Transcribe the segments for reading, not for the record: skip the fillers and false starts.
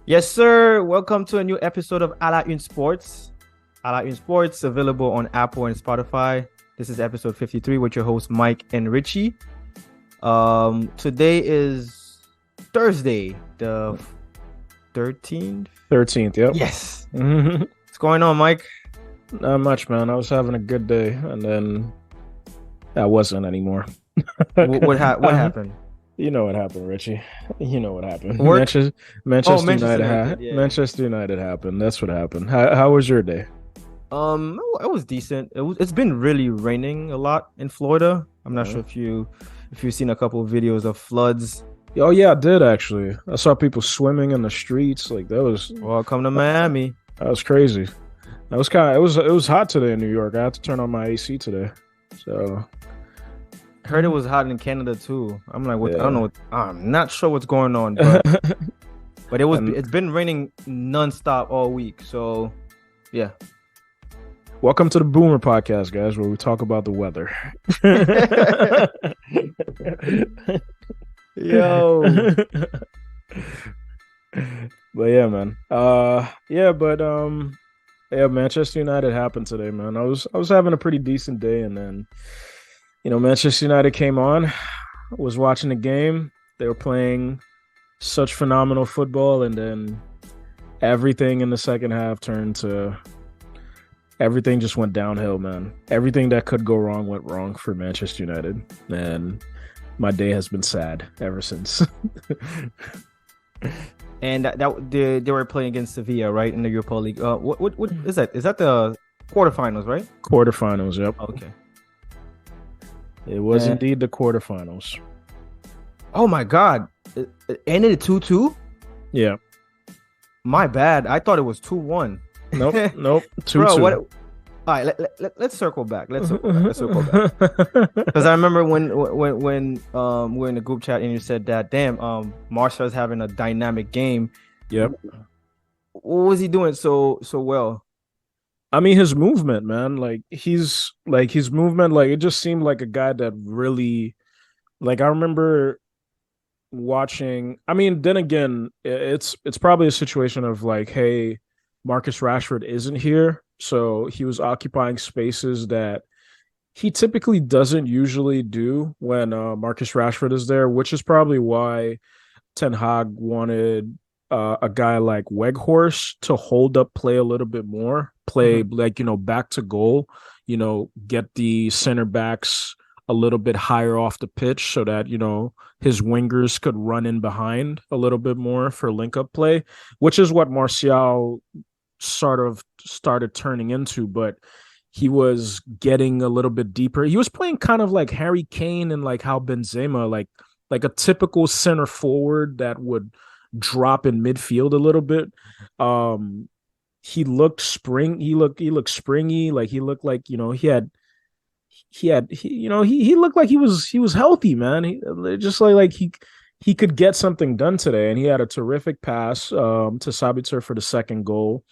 Yes, sir. Welcome to a new episode of alaunesports. Alaunesports available on Apple and Spotify. This is episode 53 with your hosts Mike and Richy. Today is Thursday, the 13th. 13th, yep. Yes. What's going on, Mike? Not much, man. I was having a good day, and then I wasn't anymore. What happened? You know what happened, Richie. You know what happened. Work? Manchester Manchester United. United, yeah. Manchester United happened. That's what happened. How was your day? It was decent. It's been really raining a lot in Florida. I'm not sure if you've seen a couple of videos of floods. Oh yeah, I did actually. I saw people swimming in the streets. Like that was Welcome to Miami. that was crazy. That was it was hot today in New York. I had to turn on my AC today. So Heard it was hot in Canada too. I'm like, what? Yeah. I don't know. I'm not sure what's going on, but it's been raining nonstop all week. So, yeah. welcome to the Boomer Podcast, guys, where we talk about the weather. Yo. But yeah, man. Manchester United happened today, man. I was having a pretty decent day, and then Manchester United came on. I was watching the game. They were playing such phenomenal football, and then everything in the second half everything just went downhill, man. Everything that could go wrong went wrong for Manchester United, and my day has been sad ever since. And they were playing against Sevilla, right, in the Europa League. What is that? Is that the quarterfinals, right? Quarterfinals, yep. Okay. It was indeed the quarterfinals. Oh my God! It ended 2-2. Yeah. My bad. I thought it was 2-1. Nope. 2-2. Bro, all right, let's circle back. Let's circle back. Because I remember when we're in the group chat and you said that, damn, Martial's having a dynamic game. Yep. What was he doing so well? I mean, his movement, man. His movement, it just seemed like a guy that really, I remember watching. I mean, then again, it's probably a situation of hey, Marcus Rashford isn't here. So he was occupying spaces that he typically doesn't usually do when Marcus Rashford is there, which is probably why Ten Hag wanted a guy like Weghorst to hold up play a little bit more, play back to goal, get the center backs a little bit higher off the pitch so that, his wingers could run in behind a little bit more for link-up play, which is what Martial sort of started turning into, but he was getting a little bit deeper. He was playing kind of like Harry Kane and how Benzema, like a typical center forward that would drop in midfield a little bit. He looked springy. He looked springy. He looked like he looked like he was healthy, man. He could get something done today, and he had a terrific pass to Sabitzer for the second goal,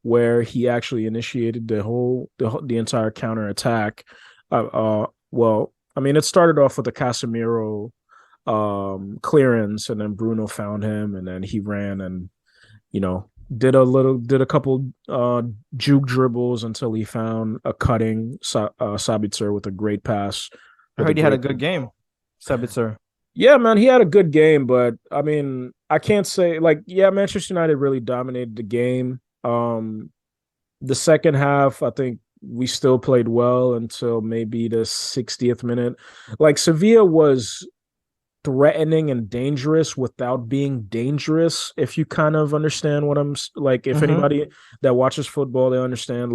where he actually initiated the entire counter attack. Well, I mean, it started off with a Casemiro clearance, and then Bruno found him, and then he ran and did a couple juke dribbles until he found a cutting Sabitzer with a great pass. I heard he had a good game, Sabitzer. Yeah, man, he had a good game, but I mean, I can't say Manchester United really dominated the game. The second half, I think we still played well until maybe the 60th minute. Sevilla was threatening and dangerous without being dangerous, if you kind of understand what I'm if anybody that watches football, they understand.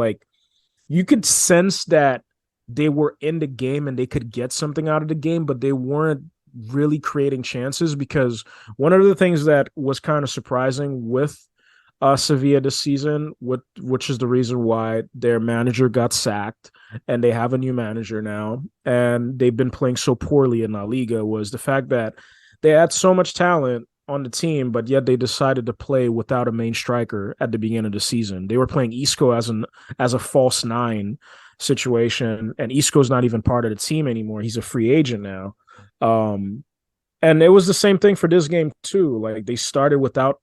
You could sense that they were in the game and they could get something out of the game, but they weren't really creating chances, because one of the things that was kind of surprising with Sevilla this season, which is the reason why their manager got sacked and they have a new manager now, and they've been playing so poorly in La Liga, was the fact that they had so much talent on the team, but yet they decided to play without a main striker at the beginning of the season. They were playing Isco as a false nine situation, and Isco's not even part of the team anymore. He's a free agent now. And it was the same thing for this game too. They started without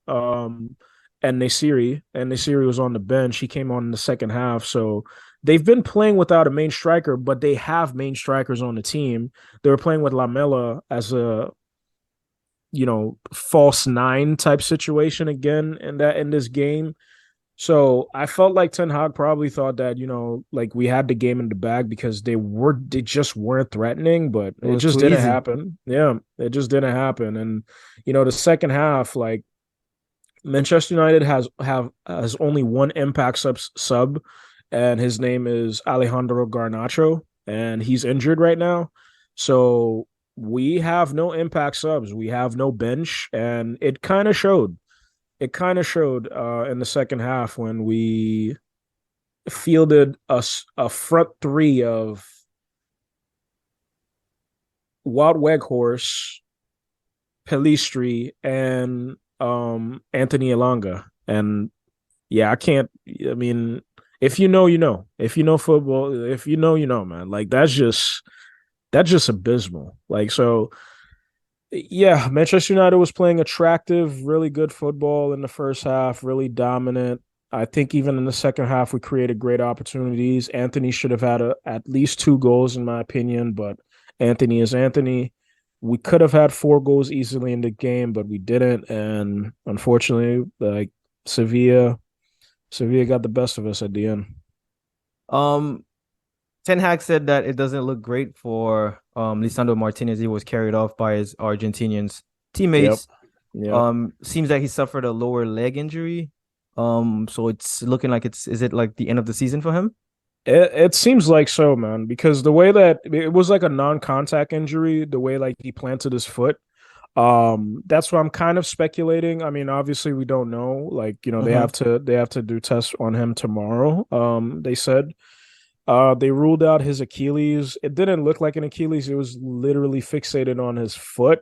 and Nesiri was on the bench. He came on in the second half. So they've been playing without a main striker, but they have main strikers on the team. They were playing with Lamela as a false nine type situation again in this game. So I felt like Ten Hag probably thought that, like we had the game in the bag because they just weren't threatening, but It it was just too didn't easy. happen. Yeah, it just didn't happen. And the second half, like Manchester United has only one impact sub, and his name is Alejandro Garnacho, and he's injured right now. So we have no impact subs. We have no bench, and it kind of showed. It kind of showed in the second half when we fielded a front three of Wout Weghorst, Pelistri, and Anthony Elanga. And yeah, I can't. I mean, if you know, you know. If you know football, if you know, man. Like that's just abysmal. Like so, yeah, Manchester United was playing attractive, really good football in the first half, really dominant. I think even in the second half, we created great opportunities. Anthony should have had at least 2 goals, in my opinion, but Anthony is Anthony. We could have had 4 goals easily in the game, but we didn't. And unfortunately, like Sevilla, Sevilla got the best of us at the end. Um, Ten Hag said that it doesn't look great for Lisandro Martinez. He was carried off by his Argentinians Yep. teammates. Yep. Seems that he suffered a lower leg injury. So it's looking like is it like the end of the season for him? It seems like so, man, because the way that it was like a non-contact injury, the way like he planted his foot, that's what I'm kind of speculating. I mean, obviously we don't know. Like, Mm-hmm. they have to do tests on him tomorrow. They said they ruled out his Achilles. It didn't look like an Achilles. It was literally fixated on his foot.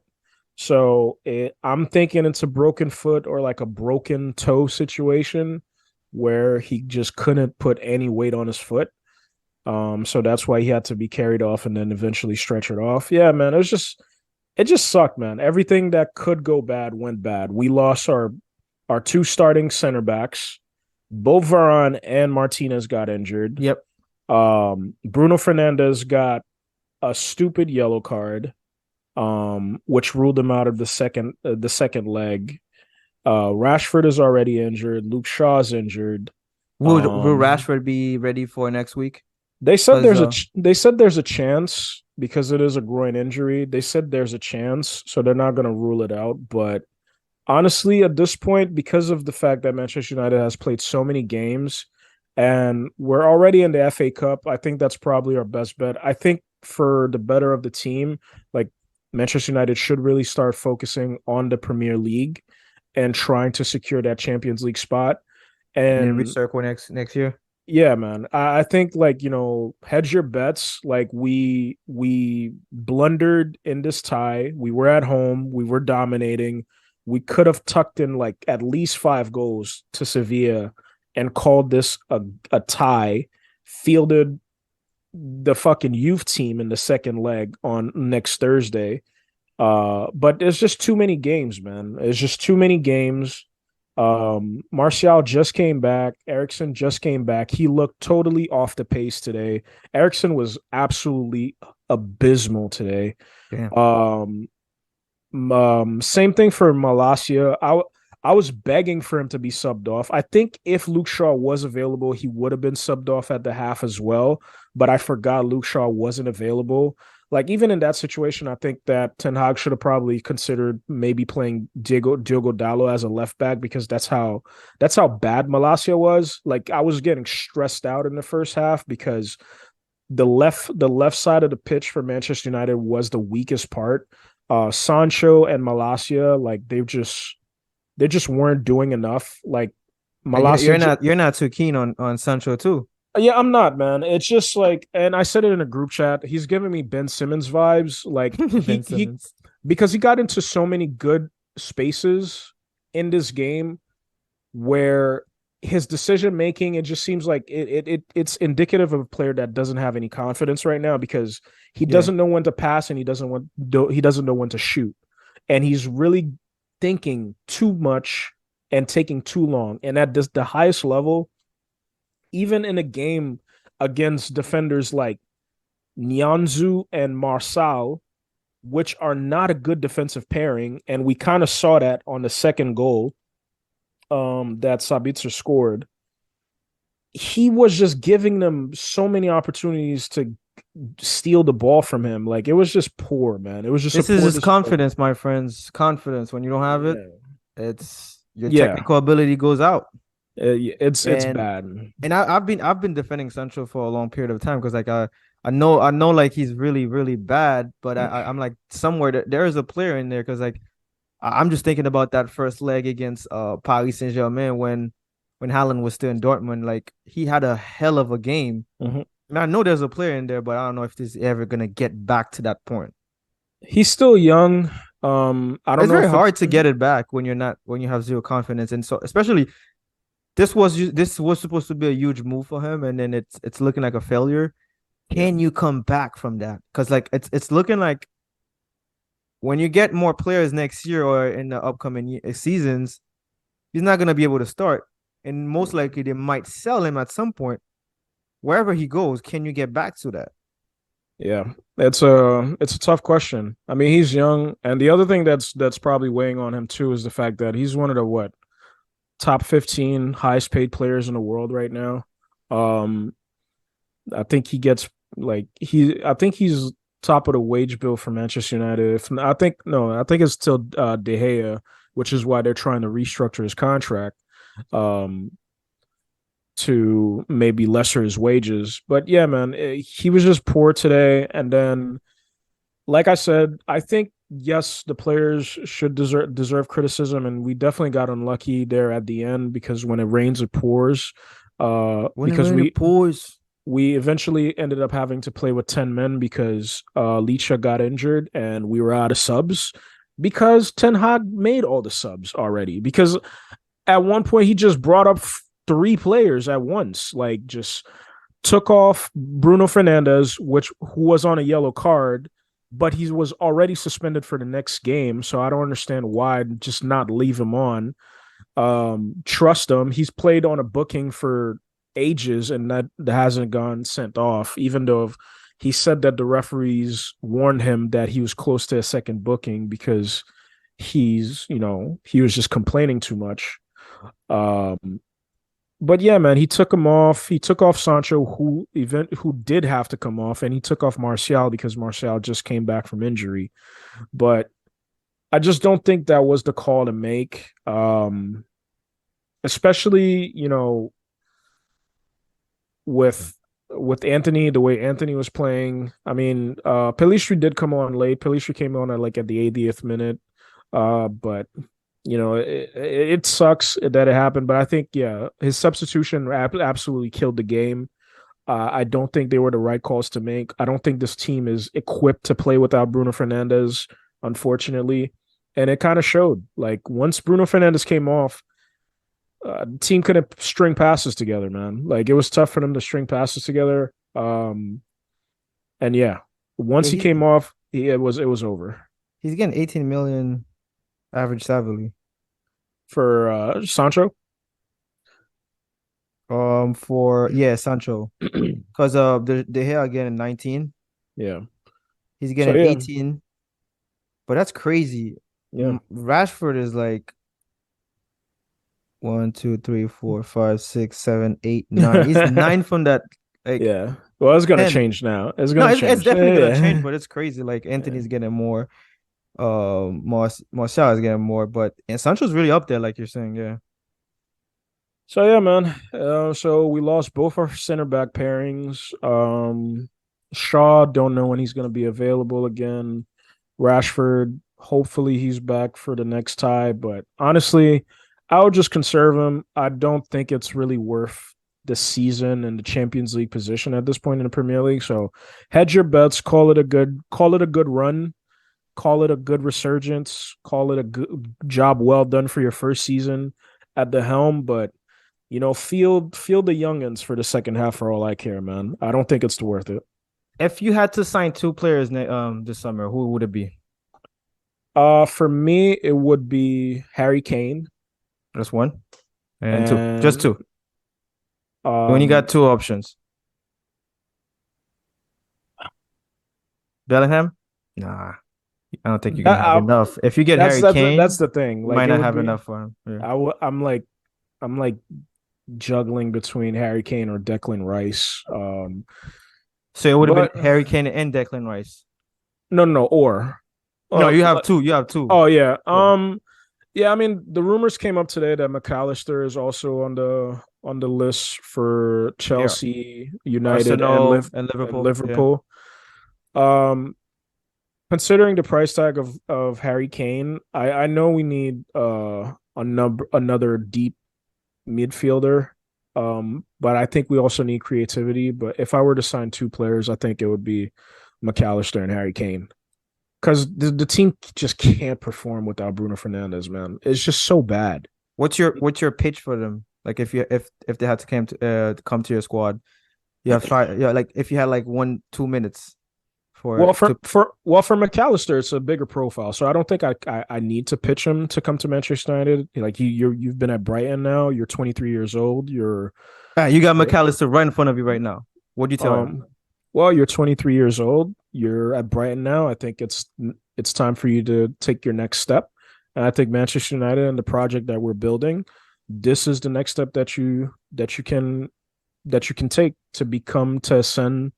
So I'm thinking it's a broken foot or like a broken toe situation where he just couldn't put any weight on his foot. So that's why he had to be carried off and then eventually stretchered off. Yeah, man, it just sucked, man. Everything that could go bad went bad. We lost our 2 starting center backs. Both Varane and Martinez got injured. Yep. Bruno Fernandez got a stupid yellow card, which ruled him out of the second leg. Rashford is already injured. Luke Shaw's injured. Will Rashford be ready for next week? They said Because they said there's a chance because it is a groin injury. They said there's a chance, so they're not going to rule it out. But honestly, at this point, because of the fact that Manchester United has played so many games and we're already in the FA Cup, I think that's probably our best bet. I think for the better of the team, like Manchester United should really start focusing on the Premier League and trying to secure that Champions League spot. and then And recircle next year. yeah, man. I think like, hedge your bets. Like we blundered in this tie. We were at home. We were dominating. We could have tucked in like at least 5 goals to Sevilla and called this a tie, fielded the fucking youth team in the second leg on next Thursday. But there's just too many games, man. It's just too many games. Martial just came back. Ericsson just came back. He looked totally off the pace today. Ericsson was absolutely abysmal today. Damn. Same thing for Malacia. I was begging for him to be subbed off. I think if Luke Shaw was available, he would have been subbed off at the half as well. But I forgot Luke Shaw wasn't available. Like even in that situation, I think that Ten Hag should have probably considered maybe playing Diogo Dallo as a left back because that's how bad Malacia was. Like I was getting stressed out in the first half because the left side of the pitch for Manchester United was the weakest part. Sancho and Malacia, like they just weren't doing enough. Like Malacia, You're not too keen on Sancho too. yeah, I'm not, man. It's just like, and I said it in a group chat. He's giving me Ben Simmons vibes. Like Ben he Simmons. because he got into so many good spaces in this game where his decision making it just seems like it's indicative of a player that doesn't have any confidence right now because he Yeah. doesn't know when to pass and he doesn't know when to shoot, and he's really thinking too much and taking too long. And at the highest level, even in a game against defenders like Nyanzu and Marsal, which are not a good defensive pairing, and we kind of saw that on the second goal that Sabitzer scored. He was just giving them so many opportunities to steal the ball from him. Like it was just poor, man. It was just a This is poor just display. confidence, my friends. Confidence. When you don't have it, Yeah, it's your yeah. technical ability goes out. It's And bad. I've been defending Sancho for a long period of time because like I know like he's really really bad, but I'm like somewhere there is a player in there because like I'm just thinking about that first leg against Paris Saint-Germain when Haaland was still in Dortmund. Like he had a hell of a game. Mhm. I mean, I know there's a player in there, but I don't know if this is ever gonna get back to that point. He's still young. I don't It's know very if it's hard to get it back when you're not when you have zero confidence, and so especially this was supposed to be a huge move for him, and then it's looking like a failure. yeah, Can you come back from that? Because like it's looking like when you get more players next year or in the upcoming seasons, he's not gonna be able to start, and most likely they might sell him at some point. Wherever he goes, can you get back to that? yeah. It's a tough question. I mean, he's young, and the other thing that's probably weighing on him too is the fact that he's one of the what top 15 highest paid players in the world right now. Um, I think he gets I think he's top of the wage bill for Manchester United. If I think no, I think it's still De Gea, which is why they're trying to restructure his contract um to maybe lesser his wages. But yeah, man, he was just poor today. And then, like I said, I think yes, the players should deserve criticism, and we definitely got unlucky there at the end because when it rains, it pours. When it Because really pours, we eventually ended up having to play with 10 men because Licha got injured and we were out of subs because Ten Hag made all the subs already. Because at one point, he just brought up three players at once, like just took off Bruno Fernandez, who was on a yellow card, but he was already suspended for the next game. So I don't understand why just not leave him on. Trust him. He's played on a booking for ages and that hasn't gone sent off, even though he said that the referees warned him that he was close to a second booking because he was just complaining too much. Um, but yeah, man, he took him off. He took off Sancho, who did have to come off, and he took off Martial because Martial just came back from injury. But I just don't think that was the call to make. Especially, with Anthony, the way Anthony was playing. I mean, Pelistri did come on late. Pelistri came on at the 80th minute. But it sucks that it happened. But I think yeah, his substitution absolutely killed the game. I don't think they were the right calls to make. I don't think this team is equipped to play without Bruno Fernandes, unfortunately. And it kind of showed. Like once Bruno Fernandes came off, the team couldn't string passes together, man. Like it was tough for them to string passes together. And yeah, once yeah, he came off, it was over he's getting 18 million average salary. for Sancho. For yeah, Sancho, because the hair getting 19, Yeah. he's So getting yeah, 18, but that's crazy. yeah, Rashford is like one, two, three, four, five, six, seven, eight, nine. He's nine from that like yeah. Well, it's gonna 10. change now. It's No, gonna it's change. definitely gonna change, Yeah, but it's crazy. Like yeah. Anthony's getting more, Martial is getting more, but and Sancho's really up there, like you're saying, yeah. So yeah, man. So we lost both our center back pairings. Shaw don't know when he's gonna be available again. Rashford, hopefully he's back for the next tie. But honestly, I would just conserve him. I don't think it's really worth the season and the Champions League position at this point in the Premier League. So hedge your bets, call it a good run, call it a good resurgence, call it a good job well done for your first season at the helm. But field the youngins for the second half for all I care, man. I don't think it's worth it. If you had to sign two players this summer, who would it be? For me, it would be Harry Kane. Just one and two. Just and two. When you um got two options. Bellingham? Nah. I don't think you're gonna that have enough. If you get Harry that's Kane, the thing. you Like might it not would have be. enough for him. Yeah. I'm like juggling between Harry Kane or Declan Rice. So it would have been But Harry Kane and Declan Rice. no, or No, you have like, two. You have two. oh yeah. Yeah. Yeah, I mean the rumors came up today that McAllister is also on the list for Yeah. Chelsea, United, Arsenal and and Liverpool. Yeah. Liverpool. Um, considering the price tag of Harry Kane, I know we need another deep midfielder. But I think we also need creativity. But if I were to sign two players, I think it would be McAllister and Harry Kane. Because the team just can't perform without Bruno Fernandez, man. It's just so bad. What's your pitch for them? Like if they had to come to your squad, you have five. Yeah, like if you had like 1-2 minutes for Well, to. for McAllister, it's a bigger profile, so I don't think I need to pitch him to come to Manchester United. Like you've been at Brighton now. You're 23 years old. You got You're McAllister right in front of you right now. What do you tell him? um, well, you're 23 years old. You're at Brighton now. I think it's time for you to take your next step. And I think Manchester United and the project that we're building, this is the next step that you can take to ascend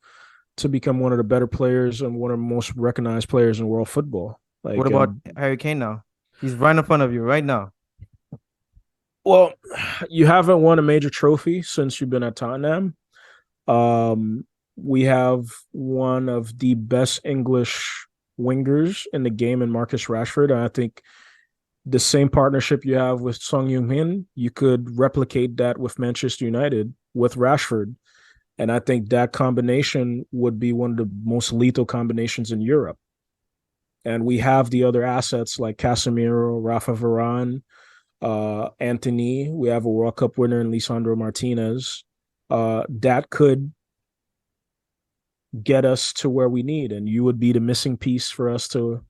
to become one of the better players and one of the most recognized players in world football. What Like, about and Harry Kane now? He's right in front of you right now. well, you haven't won a major trophy since you've been at Tottenham. Um, we have one of the best English wingers in the game in Marcus Rashford. And I think the same partnership you have with Song Heung-min, you could replicate that with Manchester United with Rashford. And I think that combination would be one of the most lethal combinations in Europe. And we have the other assets like Casemiro, Rafa Varane, Anthony. We have a World Cup winner in Lisandro Martinez. That could get us to where we need, and you would be the missing piece for us to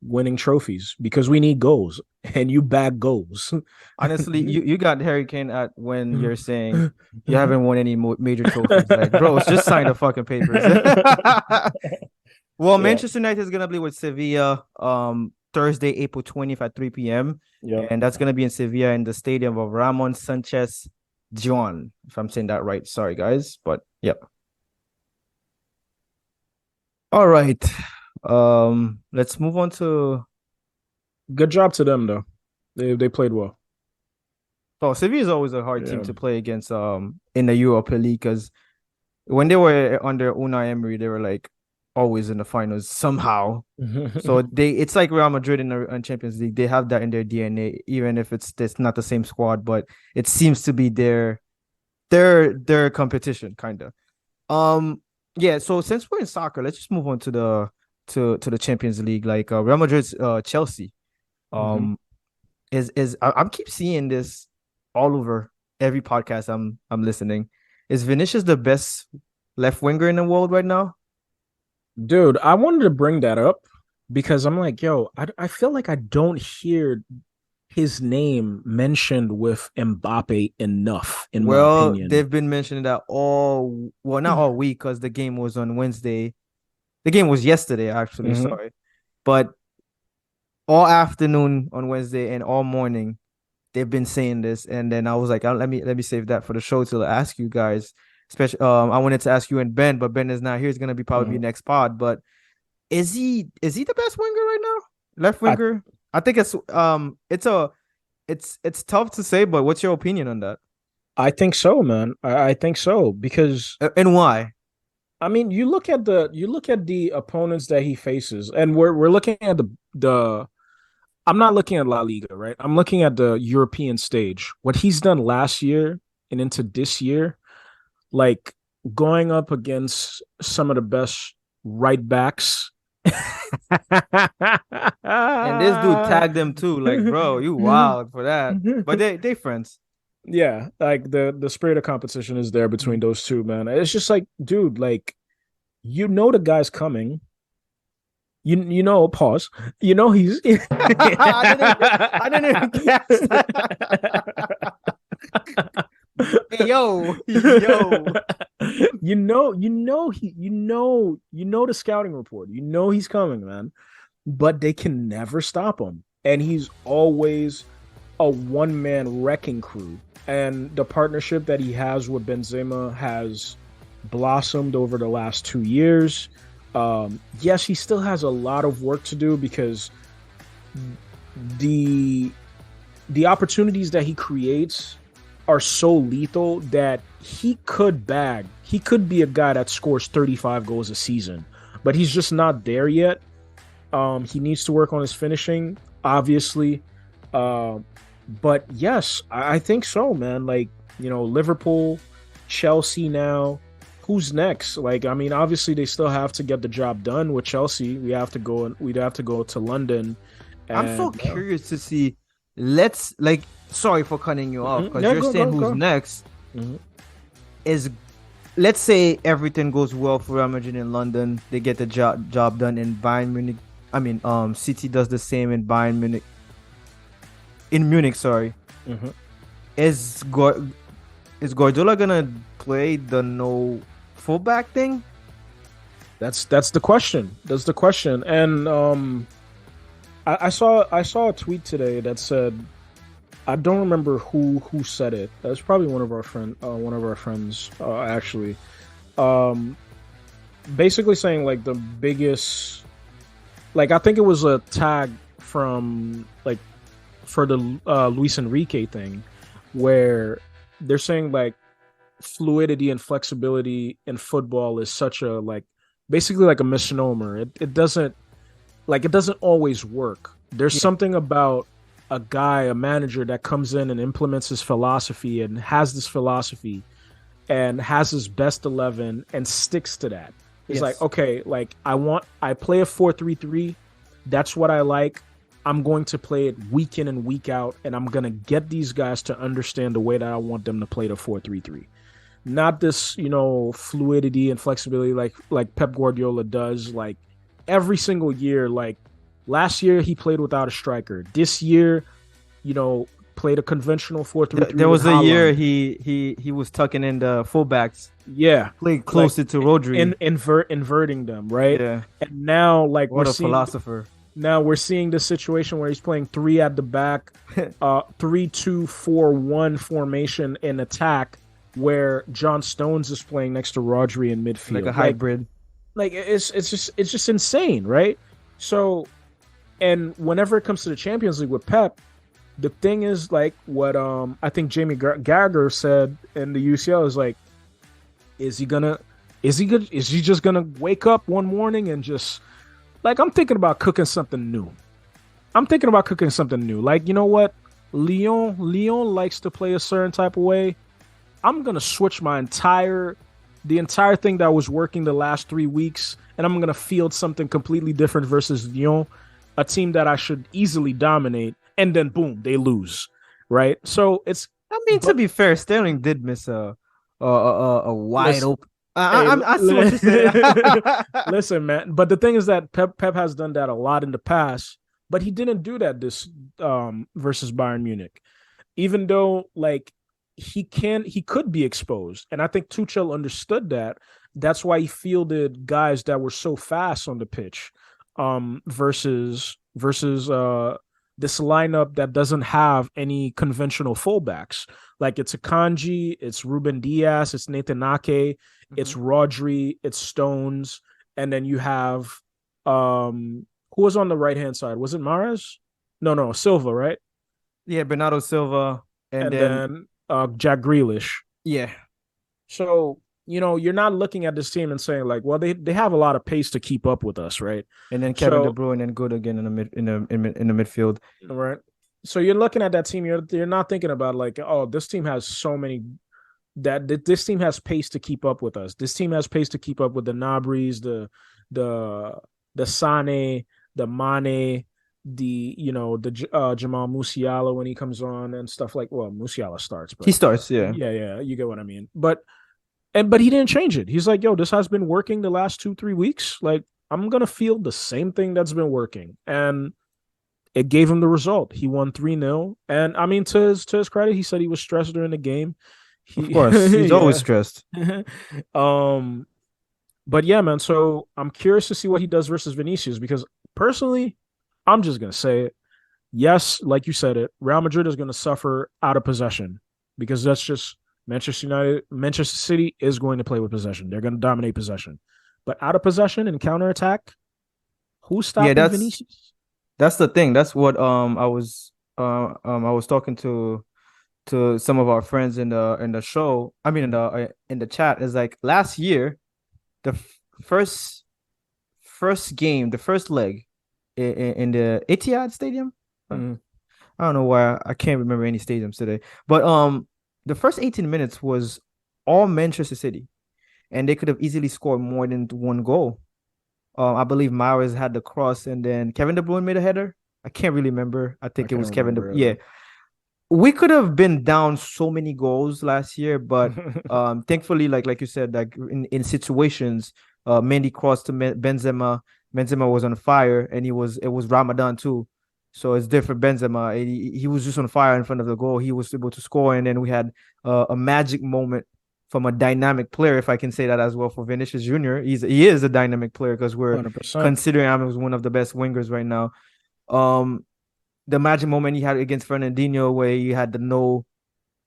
winning trophies because we need goals, and you bag goals. Honestly, you got Harry Kane at when you're saying you haven't won any major trophies. Like, bro, just sign the fucking papers. Well, Yeah, Manchester United is gonna be with Sevilla Thursday, April 20th at 3 p.m. yeah. And that's gonna be in Sevilla in the stadium of Ramon Sanchez John, if I'm saying that right. Sorry, guys, but yep. All right. Let's move on to Good job to them though. They played well. Sevilla is always a hard team Yeah. to play against in the Europa League because when they were under Unai Emery, they were like always in the finals somehow. So it's like Real Madrid in Champions League. They have that in their DNA, even if it's not the same squad, but it seems to be their competition, kind of. Yeah. So since we're in soccer, let's just move on to the Champions League. Like Real Madrid's Chelsea. Mhm. Um, I'm keep seeing this all over every podcast I'm listening. Is Vinicius the best left winger in the world right now? Dude, I wanted to bring that up because I'm like, yo, I feel like I don't hear his name mentioned with Mbappe enough, in my Well, opinion. they've been mentioning that not all week because the game was on Wednesday. The game was yesterday, actually, Mhm. sorry. But all afternoon on Wednesday and all morning, they've been saying this. And then I was like, let me save that for the show to ask you guys. Especially I wanted to ask you and Ben, but Ben is not here. He's gonna be probably Mhm. next pod. But is he the best winger right now? Left I winger? I think it's tough to say, but what's your opinion on that? I think so, man. I think so because And why? I mean, you look at the opponents that he faces, and we're looking at the. I'm not looking at La Liga, right? I'm looking at the European stage. What he's done last year and into this year, like going up against some of the best right backs. And this dude tagged them too. Like, bro, you wild for that. But they friends. Yeah, like the spirit of competition is there between Mhm. those two, man. It's just like, dude, like you know the guy's coming. You know, pause. You know he's I didn't even catch that. Hey, yo, yo. you know the scouting report. You know he's coming, man. But they can never stop him. And he's always a one-man wrecking crew. And the partnership that he has with Benzema has blossomed over the last 2 years. Yes, he still has a lot of work to do because the the opportunities that he creates are so lethal that he could be a guy that scores 35 goals a season, but he's just not there yet. He needs to work on his finishing, obviously. Uh, but yes, I think so, man. Like, Liverpool, Chelsea now. Who's next? Like, I mean, obviously they still have to get the job done with Chelsea. We'd have to go to London. I'm so And curious to see. Let's like. Sorry for cutting you off because yeah, you're saying who's go. next. Mhm. Is let's say everything goes well for Real Madrid in London. They get the job done in Bayern Munich. I mean, City does the same in Bayern Munich. In Munich, sorry. Mhm. Is Guardiola gonna play the no fullback thing? That's the question. That's the question. And I saw a tweet today that said, I don't remember who said it. That's probably one of our friends actually. Um, Basically saying like the biggest, like I think it was a tag from like for the Luis Enrique thing, where they're saying like fluidity and flexibility in football is such a like basically like a misnomer. It doesn't always work. There's Yeah, something about a manager that comes in and implements his philosophy and has this philosophy and has his best 11 and sticks to that. It's like, yes. okay, like I play a 4-3-3. That's what I like. I'm going to play it week in and week out, and I'm going to get these guys to understand the way that I want them to play the 4-3-3. Not this, fluidity and flexibility like Pep Guardiola does like every single year. Like last year he played without a striker. This year, played a conventional 4-3-3 There with was a year Haaland. he was tucking in the fullbacks, Yeah, playing like closer to Rodri. inverting them, right? Yeah, And now like what a philosopher. we're seeing this situation where he's playing three at the back, 3-2-4-1 formation in attack, where John Stones is playing next to Rodri in Like a midfield. hybrid. Like it's just insane, right? So, and whenever it comes to the Champions League with Pep, the thing is like what I think Jamie Gagger said in the UCL is like, is he gonna is he just gonna wake up one morning and just like I'm thinking about cooking something new. I'm thinking about cooking something new. Like, you know what? Leon likes to play a certain type of way. I'm gonna switch the entire thing that was working the last 3 weeks, and I'm gonna field something completely different versus Lyon, a team that I should easily dominate, and then boom, they lose. Right? So it's I mean, to but be fair, Sterling did miss a wide listen, open. hey, I see what you're saying. listen, man. But the thing is that Pep has done that a lot in the past, but he didn't do that this versus Bayern Munich. Even though like he could be exposed, and I think Tuchel understood that. That's why he fielded guys that were so fast on the pitch, versus this lineup that doesn't have any conventional fullbacks. Like it's Akanji, it's Ruben Diaz, it's Nathan Ake, it's Mhm. Rodri, it's Stones, and then you have who was on the right hand side? Was it Mares? No, Silva, right? Yeah, Bernardo Silva, and And then then Jack Grealish. yeah, So, you're not looking at this team and saying like, well, they have a lot of pace to keep up with us, right? and then Kevin De So, Bruyne and good again in the midfield. right. So you're looking at that team. You're not thinking about like, oh, this team has so many this team has pace to keep up with us. This team has pace to keep up with the Nabris, the the Sane, the Mane, the Jamal Musiala when he comes on and stuff like. Well, Musiala starts, He but starts, yeah. yeah, you get what I mean. But he didn't change it. He's like, yo, this has been working the last 2-3 weeks. Like, I'm gonna feel the same thing that's been working, and it gave him the result. He won 3-0, and I mean, to his credit, he said he was stressed during the game. Of He course, he's always yeah. stressed. um, but yeah, man. So I'm curious to see what he does versus Vinicius because personally, I'm just gonna say it. Yes, like you said it, Real Madrid is gonna suffer out of possession because that's just Manchester United. Manchester City is going to play with possession. They're gonna dominate possession. But out of possession and counterattack, who's Yeah, stopping Vinicius? that's the thing. That's what I was talking to some of our friends in the show. I mean in the chat is like last year the first game, the first leg in the Etihad Stadium. Mm, I don't know why I can't remember any stadiums today, but the first 18 minutes was all Manchester City, and they could have easily scored more than one goal. I believe Mahrez had the cross, and then Kevin De Bruyne made a header. I can't really remember. I I think it can't was Kevin De. remember Yeah, either. we could have been down so many goals last year, but thankfully, like you said, like in situations, Mendy crossed to Benzema. Benzema was on fire, and it was Ramadan too, so it's different. Benzema, he was just on fire in front of the goal. He was able to score, and then we had a magic moment from a dynamic player, if I can say that as well, for Vinicius Jr. He is a dynamic player because we're 100%. considering him as one of the best wingers right now. Um, the magic moment he had against Fernandinho where he had the no,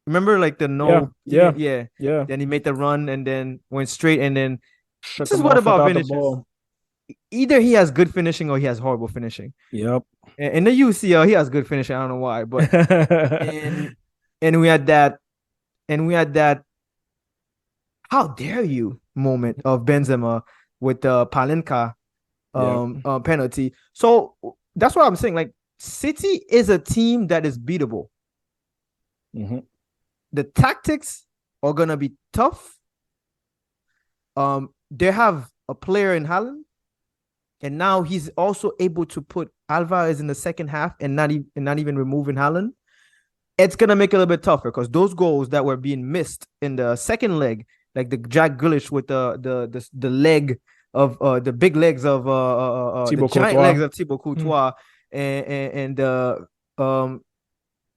remember like the Yeah, no, yeah, yeah. yeah. Then he made the run and then went straight. And then Shook this is him what off about without the Vinicius? ball. Either he has good finishing or he has horrible finishing. Yep. In the UCL, he has good finishing. I don't know why, but and and we had that, and we had that. How dare you moment of Benzema with the Palinka Yep. penalty. So that's what I'm saying. Like City is a team that is beatable. Hmm. The tactics are gonna be tough. They have a player in Haaland, and now he's also able to put Alvarez in the second half and not even removing Haaland. It's gonna make it a little bit tougher because those goals that were being missed in the second leg, like the Jack Grealish with the leg of the big legs of the Thibaut giant Courtois. legs of Thibaut Hmm. Courtois and um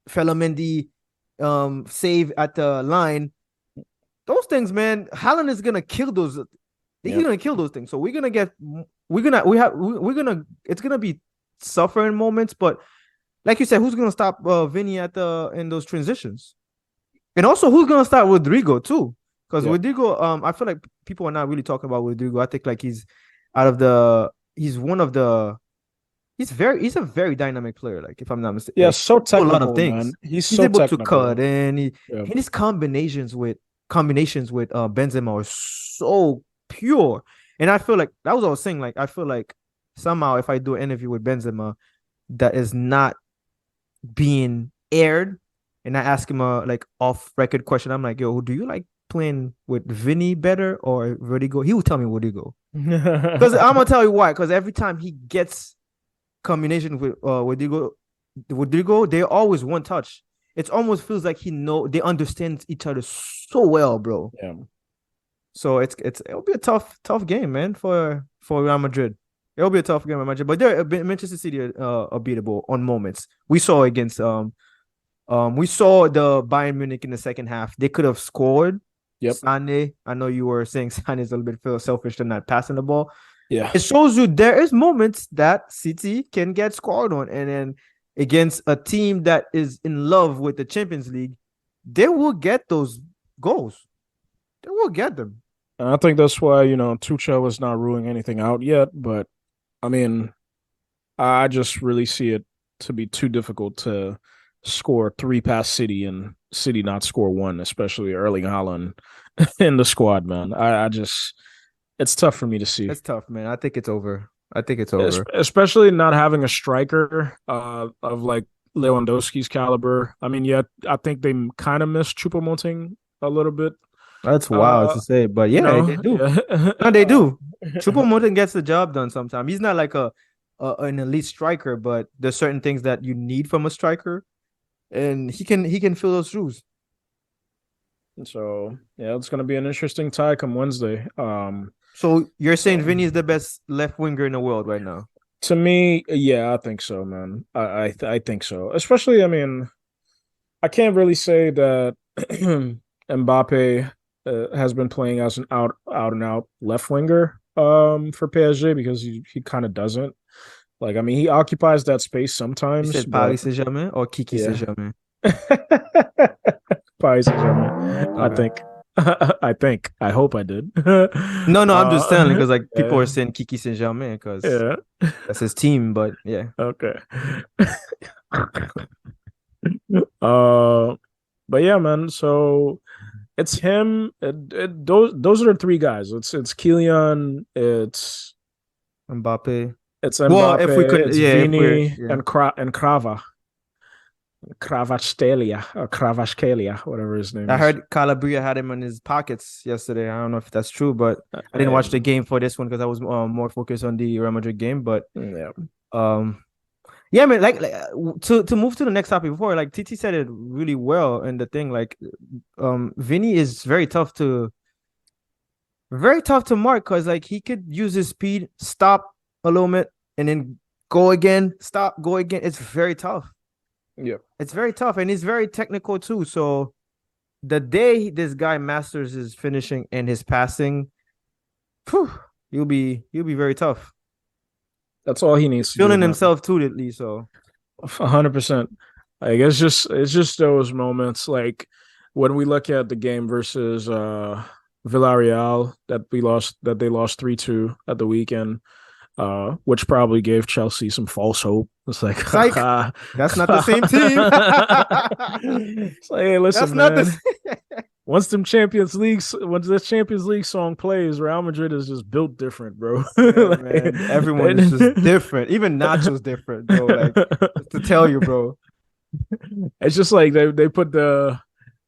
Felamendi save at the line. Those things, man, Haaland is gonna kill those. He's Yep. gonna kill those things. So we're gonna it's gonna be suffering moments, but like you said, who's gonna stop Vini at the in those transitions? And also who's gonna start Rodrigo too? Because Yep. Rodrigo, I feel like people are not really talking about Rodrigo. I think like out of the he's one of the he's a very dynamic player. Like if I'm not mistaken, Yeah, like so do a lot of technical, things. man. He's He's so able to cut, technical. and Yeah. his combinations with Benzema are so pure. And I feel like that was what I was saying. Like I feel like somehow if I do an interview with Benzema that is not being aired, and I ask him a like off record question, I'm like, yo, do you like playing with Vinny better or Rodrigo? He will tell me Rodrigo. Because I'm gonna tell you why. Because every time he gets combination with Rodrigo, they always one touch. It almost feels like they understand each other so well, bro. Yeah. So it'll be a tough game, man, for Real Madrid. It'll be a tough game, Real Madrid, but Manchester City are beatable on moments. We saw against we saw the Bayern Munich in the second half. They could have scored. Yep. Sane, I know you were saying Sane is a little bit selfish to not passing the ball. Yeah. It shows you there is moments that City can get scored on, and then against a team that is in love with the Champions League, they will get those goals. They will get them. And I think that's why, Tuchel is not ruling anything out yet. But I mean, I just really see it to be too difficult to score three past City and City not score one, especially Erling Haaland in the squad, man. I just it's tough for me to see. It's tough, man. I think it's over. I think it's over. Especially not having a striker of like Lewandowski's caliber. I mean, yeah, I think they kind of missed Choupo-Moting a little bit. That's wild to say, but yeah, they do. Yeah. No, they do. Choupo-Moting gets the job done sometimes. He's not like an elite striker, but there's certain things that you need from a striker, and he can fill those shoes. So yeah, it's gonna be an interesting tie come Wednesday. So you're saying So Vinny is the best left winger in the world right now? to me, yeah, I think so, man. I think so. Especially, I mean, I can't really say that Mbappe has been playing as an out and out left winger for PSG because he kind of doesn't. Like, I mean, he occupies that space You sometimes, said but Paris Saint-Germain or Kiki yeah. Saint-Germain? Paris Saint-Germain, I Okay. think. I think. I hope I did. No, no, I'm just telling because like people are Yeah, saying Kiki Saint-Germain because yeah. that's his team, but yeah. Okay. Uh, but yeah, man. So it's him. Those are the three guys. It's Kylian. Mbappe. It's Well, if we Mbappe. could, It's yeah, if we're, Vini yeah. and Kravachstelia or Kravachkelia, whatever his name I is. heard Calabria had him in his pockets yesterday. I don't know if that's true, but I didn't watch the And game for this one because I was more focused on the Real Madrid game. But yeah, um, yeah, man, to move to the next topic before, like TT said it really well, and the thing, like, Vinny is very tough to mark because like he could use his speed, stop a little bit, and then go again, stop, go again. It's very tough. yeah. It's very tough, and he's very technical too. So the day this guy masters his finishing and his passing, whew, he'll be very tough. That's all he He's needs to do, feeling man. himself too, at least. So 100%. Like it's just those moments like when we look at the game versus Villarreal that they lost 3-2 at the weekend, which probably gave Chelsea some false hope. It's like psych, that's not the same team. it's like, hey, That's listen, not the man. Once this Champions League song plays, Real Madrid is just built different, bro. Yeah, Like, man. Everyone is just different. Even Nacho's different, bro. Like just to tell you, bro. it's just like they put the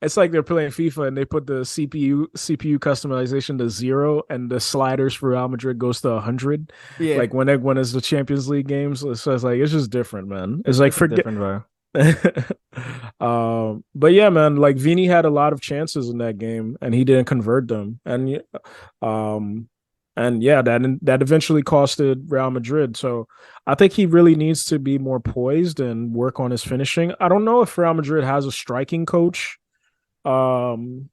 it's like they're playing FIFA and they put the CPU customization to 0 and the sliders for Real Madrid goes to 100. Yeah, Like when it's the Champions League games, so it's like it's just different, man. It's it's like just forget. different, bro. But yeah, man, like Vini had a lot of chances in that game and he didn't convert them. Um and yeah, that eventually costed Real Madrid. So I think he really needs to be more poised and work on his finishing. I don't know if Real Madrid has a striking coach. Um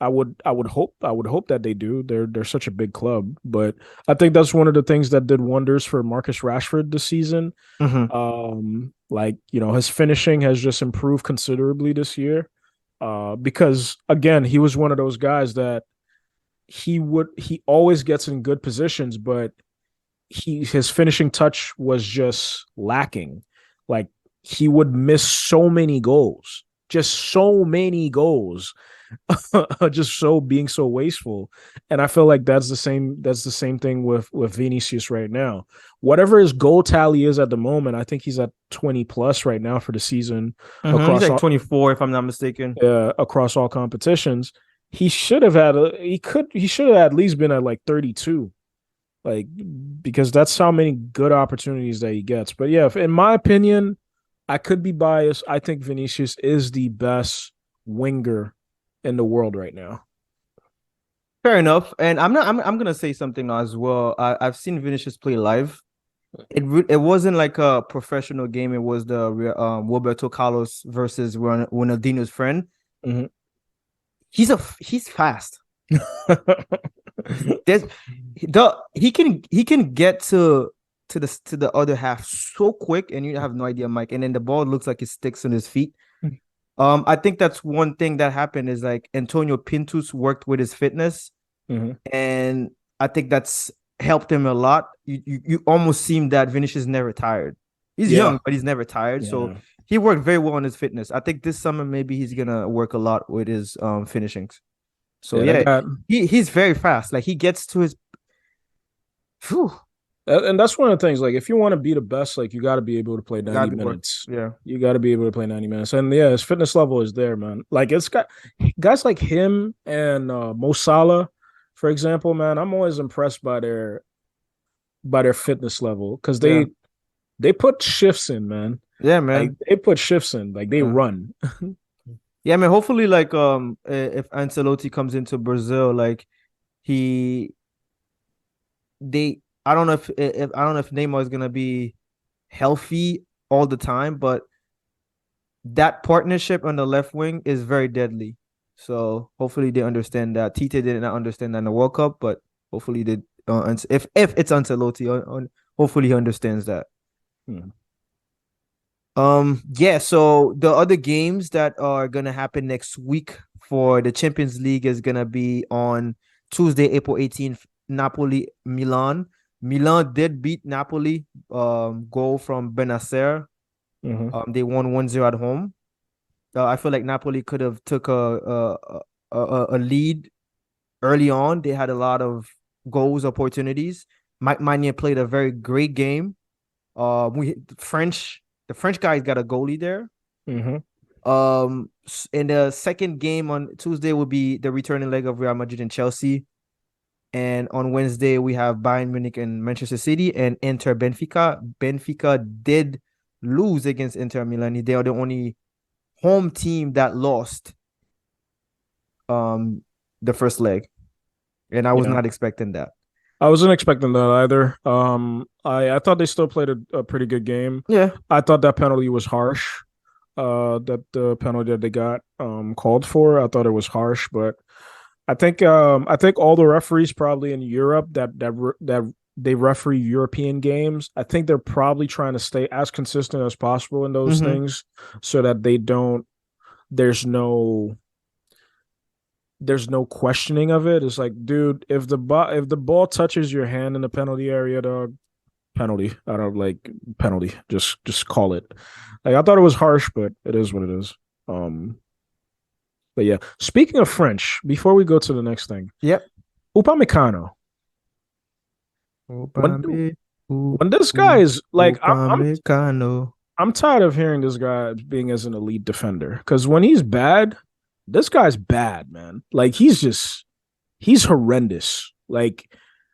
I would hope that they do. They're such a big club, but I think that's one of the things that did wonders for Marcus Rashford this season. Mm-hmm. Like, his finishing has just improved considerably this year. Because again, he was one of those guys that he always gets in good positions, but his finishing touch was just lacking. Like he would miss so many goals, just so many goals, just so being so wasteful. And I feel like that's the same thing with Vinicius right now. Whatever his goal tally is at the moment, I think he's at 20 plus right now for the season Mm-hmm. He's across like all 24, if I'm not mistaken. across all competitions. He should have at least been at like 32, like, because that's how many good opportunities that he gets. But yeah, in my opinion, I could be biased. I think Vinicius is the best winger in the world right now. Fair enough. And I'm not. I'm gonna say something as well. I've seen Vinicius play live. It wasn't like a professional game. It was the Roberto Carlos versus Ronaldinho's friend. Mhm. He's fast. There's he can get to the other half so quick, and you have no idea, Mike. And then the ball looks like it sticks on his feet. I think that's one thing that happened is like Antonio Pintus worked with his fitness, Mhm. and I think that's helped him a lot. You almost seem that Vinicius is never tired. He's Yeah, young, but he's never tired. So yeah, he worked very well on his fitness. I think this summer maybe he's gonna work a lot with his finishings. So yeah. That yeah, guy, he's very fast. Like he gets to his. Whew, and that's one of the things. Like, if you want to be the best, like, you got to be able to play gotta 90 be work. minutes. Yeah. You got to be able to play 90 minutes, and yeah, his fitness level is there, man. Like, it's got guys like him and Mo Salah, for example, man. I'm always impressed by their fitness level because Yeah. they put shifts in, man. Yeah, Like, man. they put shifts in, like they Yeah. run. Yeah, man. Hopefully, like if Ancelotti comes into Brazil, like he they I don't know if I don't know if Neymar is gonna be healthy all the time, but that partnership on the left wing is very deadly. So hopefully they understand that. Tite did not understand that in the World Cup, but hopefully they if it's Ancelotti, hopefully he understands that. Hmm. Yeah, so the other games that are gonna happen next week for the Champions League is gonna be on Tuesday, April 18th, Napoli, Milan. Milan did beat Napoli, goal from Benacer. Hmm. They won 1-0 at home. I feel like Napoli could have took a lead early on. They had a lot of goals opportunities. Mike Maignan played a very great game. We the French guys got a goalie there. Hmm. In the second game on Tuesday will be the returning leg of Real Madrid and Chelsea, and on Wednesday we have Bayern Munich and Manchester City and Inter Benfica. Benfica did lose against Inter Milan. They are the only home team that lost um the first leg, and I was Yeah. not expecting that. I wasn't expecting that either. I thought they still played a pretty good game. Yeah. I thought that penalty was harsh. That the penalty that they got called for, I thought it was harsh, but I think all the referees probably in Europe that they referee European games, I think they're probably trying to stay as consistent as possible in those Mm-hmm. things so that they don't there's no there's no questioning of it. It's like, dude, if the ball touches your hand in the penalty area, dog, penalty. I don't like penalty. Just call it. Like I thought it was harsh, but it is what it is. Um, but yeah. Speaking of French, before we go to the next thing, Yep. Upamecano. When Upame, when this guy is like, Upamecano. I'm tired of hearing this guy being as an elite defender because when he's bad, this guy's bad, man. Like he's horrendous. Like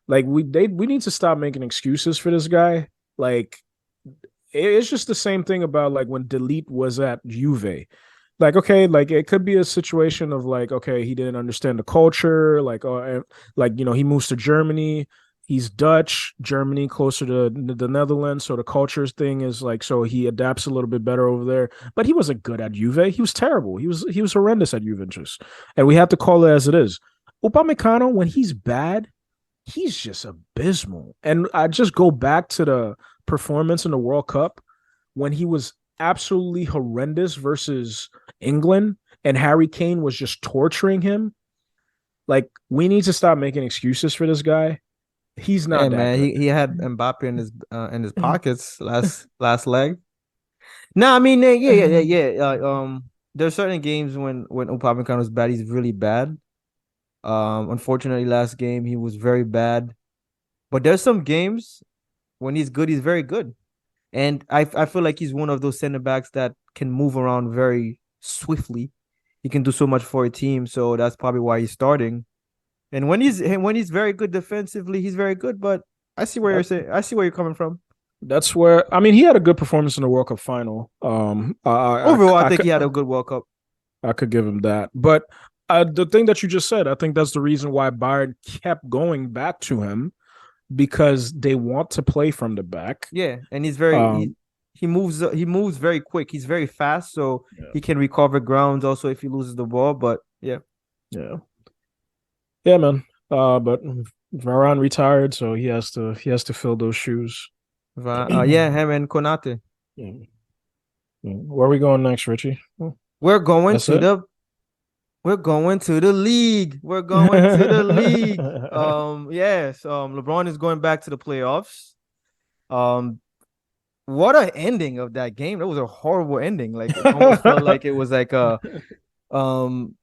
we need to stop making excuses for this guy. Like it's just the same thing about like when Delete was at Juve. Like okay, like it could be a situation of like okay, he didn't understand the culture. Like he moves to Germany. He's Dutch, Germany closer to the Netherlands, so the cultures thing is like so he adapts a little bit better over there. But he wasn't good at Juve. He was terrible. He was horrendous at Juventus, and we have to call it as it is. Upamecano, when he's bad, he's just abysmal. And I just go back to the performance in the World Cup when he was absolutely horrendous versus England and Harry Kane was just torturing him. Like, we need to stop making excuses for this guy. He's Hey not that man, good. he had Mbappe in his pockets last leg. No, I mean yeah. There's certain games when Upamecano is bad, he's really bad. Unfortunately, last game he was very bad. But there's some games when he's good, he's very good. And I feel like he's one of those center backs that can move around very swiftly. He can do so much for a team, so that's probably why he's starting. And when he's very good defensively, he's very good. But I see where you're That, saying. I see where you're coming from. that's where I mean he had a good performance in the World Cup final. Overall, I think he had a good World Cup. I could give him that. But the thing that you just said, I think that's the reason why Bayern kept going back to him because they want to play from the back. Yeah, and he's very Um, he moves very quick. He's very fast, so yeah, he can recover grounds also if he loses the ball. But yeah, yeah, yeah, man. But Varane retired, so he has to fill those shoes. Yeah, him and Konate. Yeah. Where are we going next, Richie? We're going That's to it. the we're going to the league. We're going to the league. Yes. LeBron is going back to the playoffs. Um, what an ending of that game. That was a horrible ending. Like it almost felt like it was like a um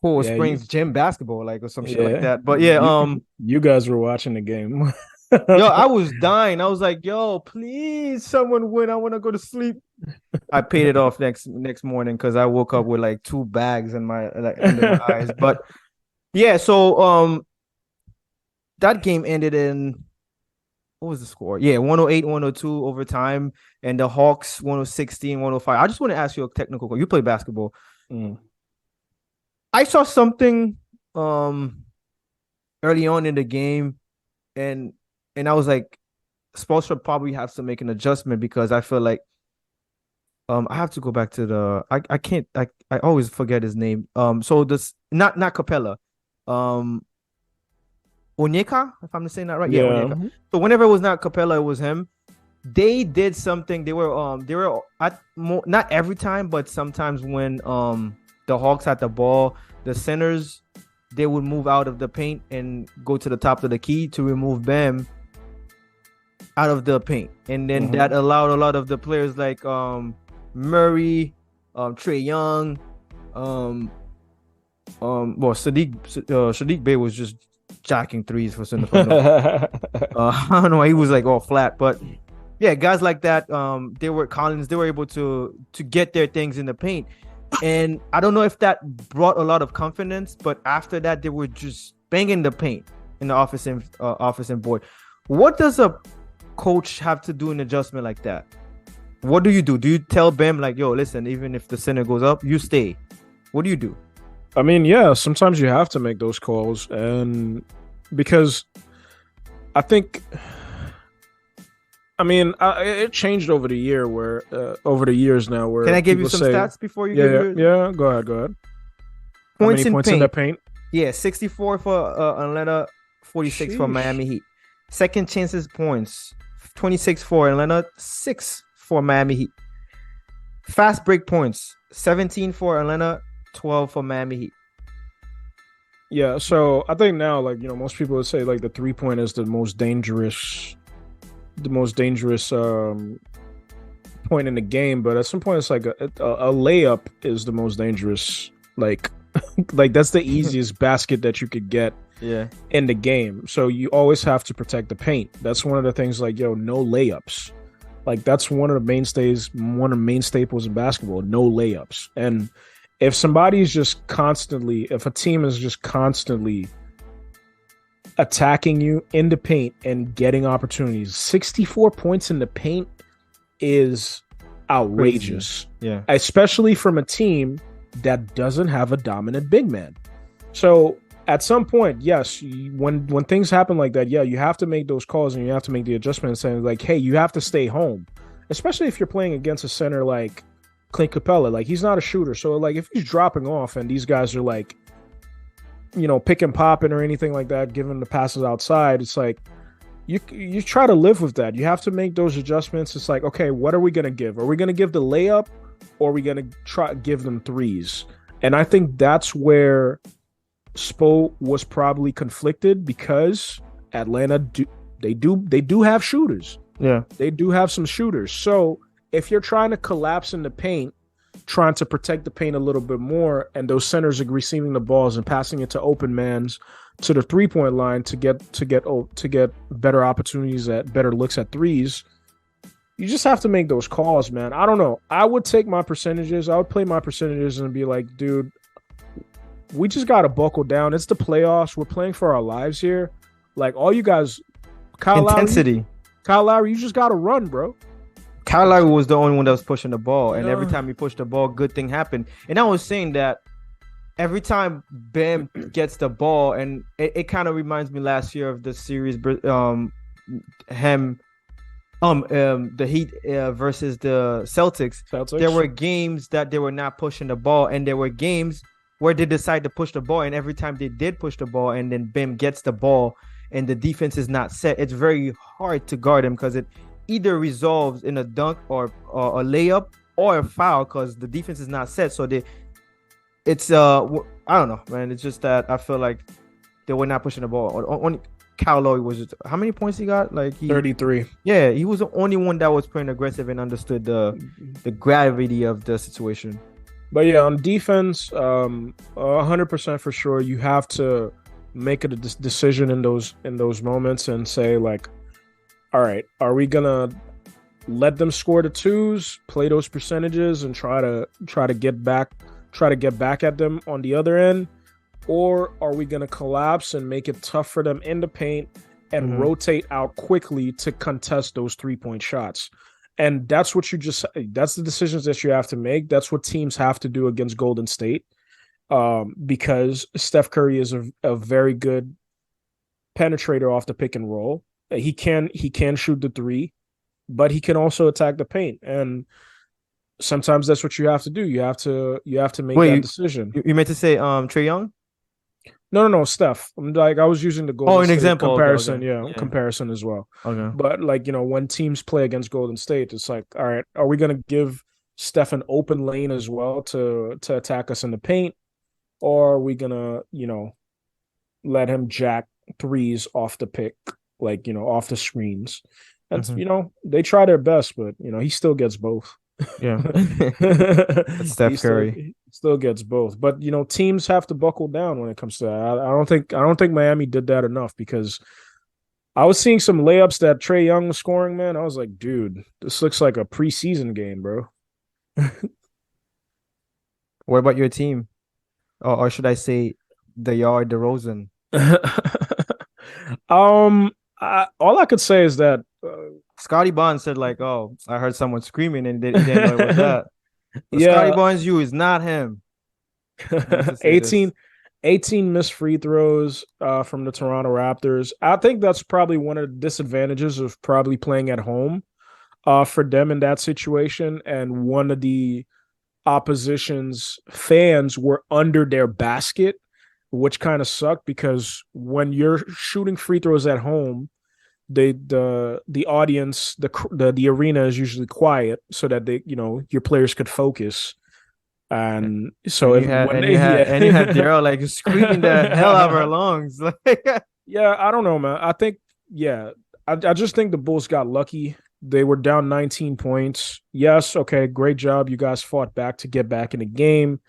Cool Yeah, Springs gym basketball, like or some shit like yeah. that. But yeah, You guys were watching the game. yo, I was dying. I was like, yo, please someone win. I want to go to sleep. I paid it off next morning because I woke up with like two bags in my like under my eyes. But yeah, so that game ended in what was the score? Yeah, 108, 102 overtime, and the Hawks 116, 105. I just want to ask you a technical question. You play basketball. Mm. I saw something um early on in the game, and I was like, Spoelstra probably has to make an adjustment because I feel like I have to go back to I can't I always forget his name. So this not Capella. Um Onyeka, if I'm saying that right. Yeah, Yeah. Onyeka. So whenever it was not Capella, it was him. They did something. They were at not every time, but sometimes when the Hawks had the ball, the centers they would move out of the paint and go to the top of the key to remove Bam out of the paint. And then that allowed a lot of the players like Murray, Trae Young, well Sadiq Bey was just jacking threes for center from I don't know, he was like all flat, but yeah, guys like that, they were Collins, they were able to get their things in the paint. And I don't know if that brought a lot of confidence, but after that, they were just banging the paint in the office and board. What does a coach have to do an adjustment like that? What do you do? Do you tell Bam like, yo, listen, even if the center goes up, you stay? What do you do? I mean, yeah, sometimes you have to make those calls, and because I think, I mean, it changed over the years now. Where can I give you some say, stats before you give yeah, go ahead. Points, how many points in the paint? Yeah, 64 for Atlanta, 46 for Miami Heat. Second chances points, 26 for Atlanta, 6 for Miami Heat. Fast break points, 17 for Atlanta, 12 for Miami Heat. Yeah, so I think now, like, most people would say like the 3-point is the most dangerous point in the game, but at some point it's like a layup is the most dangerous, like like that's the easiest basket that you could get in the game. So you always have to protect the paint. That's one of the things, like, no layups. Like, that's one of the main staples in basketball, no layups. And if a team is just constantly attacking you in the paint and getting opportunities, 64 points in the paint is outrageous. Crazy. Yeah. Especially from a team that doesn't have a dominant big man. So at some point, yes, when things happen like that, yeah, you have to make those calls and you have to make the adjustments saying like, hey, you have to stay home. Especially if you're playing against a center like Clint Capella. Like, he's not a shooter. So like if he's dropping off and these guys are like, pick and popping or anything like that, giving the passes outside, it's like you try to live with that. You have to make those adjustments. It's like, okay, what are we going to give? Are we going to give the layup, or are we going to try give them threes? And I think that's where Spo was probably conflicted, because Atlanta they do have shooters. Yeah, they do have some shooters. So if you're trying to collapse in the paint, trying to protect the paint a little bit more, and those centers are receiving the balls and passing it to open mans to the 3-point line to get better opportunities at better looks at threes, you just have to make those calls, man. I don't know. I would take my percentages. I would play my percentages and be like, dude, we just got to buckle down. It's the playoffs. We're playing for our lives here. Like, all you guys, Kyle Lowry, you just got to run, bro. Kyle Lowry was the only one that was pushing the ball, and every time he pushed the ball, good thing happened. And I was saying that every time Bam gets the ball, and it kind of reminds me last year of the series, the Heat versus the Celtics. There were games that they were not pushing the ball, and there were games where they decide to push the ball, and every time they did push the ball, and then Bam gets the ball, and the defense is not set, it's very hard to guard him, because it either resolves in a dunk or a layup or a foul, because the defense is not set. So it's I don't know, man. It's just that I feel like they were not pushing the ball. Only Kyle Lowry was just, how many points he got? Like 33. Yeah, he was the only one that was playing aggressive and understood the gravity of the situation. But yeah, on defense, 100% for sure, you have to make a decision in those moments and say, like, all right, are we gonna let them score the twos, play those percentages, and try to get back at them on the other end, or are we gonna collapse and make it tough for them in the paint and rotate out quickly to contest those 3-point shots? And that's what that's the decisions that you have to make. That's what teams have to do against Golden State, because Steph Curry is a very good penetrator off the pick and roll. He can shoot the three, but he can also attack the paint. And sometimes that's what you have to do. You have to make Wait, that you, decision. you meant to say Trey Young? No, Steph. I was using the Oh, Golden an State example. Okay, comparison, okay. yeah, Yeah. comparison as well. Okay. But like, when teams play against Golden State, it's like, all right, are we gonna give Steph an open lane as well to attack us in the paint, or are we gonna, let him jack threes off the pick, like, off the screens? And Hmm. they try their best, but he still gets both. Yeah. That's he Steph still Curry. he still gets both. But teams have to buckle down when it comes to that. I don't think Miami did that enough, because I was seeing some layups that Trey Young was scoring, man. I was like, dude, this looks like a preseason game, bro. What about your team? Or should I say the Yard DeRozan? All I could say is that Scotty Barnes said like, "Oh, I heard someone screaming and he didn't know it was that." But Scotty yeah, Barnes, you is not him. He used to say this. 18, 18 missed free throws from the Toronto Raptors. I think that's probably one of the disadvantages of probably playing at home for them in that situation. And one of the opposition's fans were under their basket, which kind of sucked, because when you're shooting free throws at home, the audience, the arena is usually quiet so that your players could focus. And so And if you had when and they you had and you had yeah Daryl like screaming the hell out of our lungs. Like yeah, I don't know, man. I think, yeah, I just think the Bulls got lucky. They were down 19 points. Yes, okay, great job. You guys fought back to get back in the game.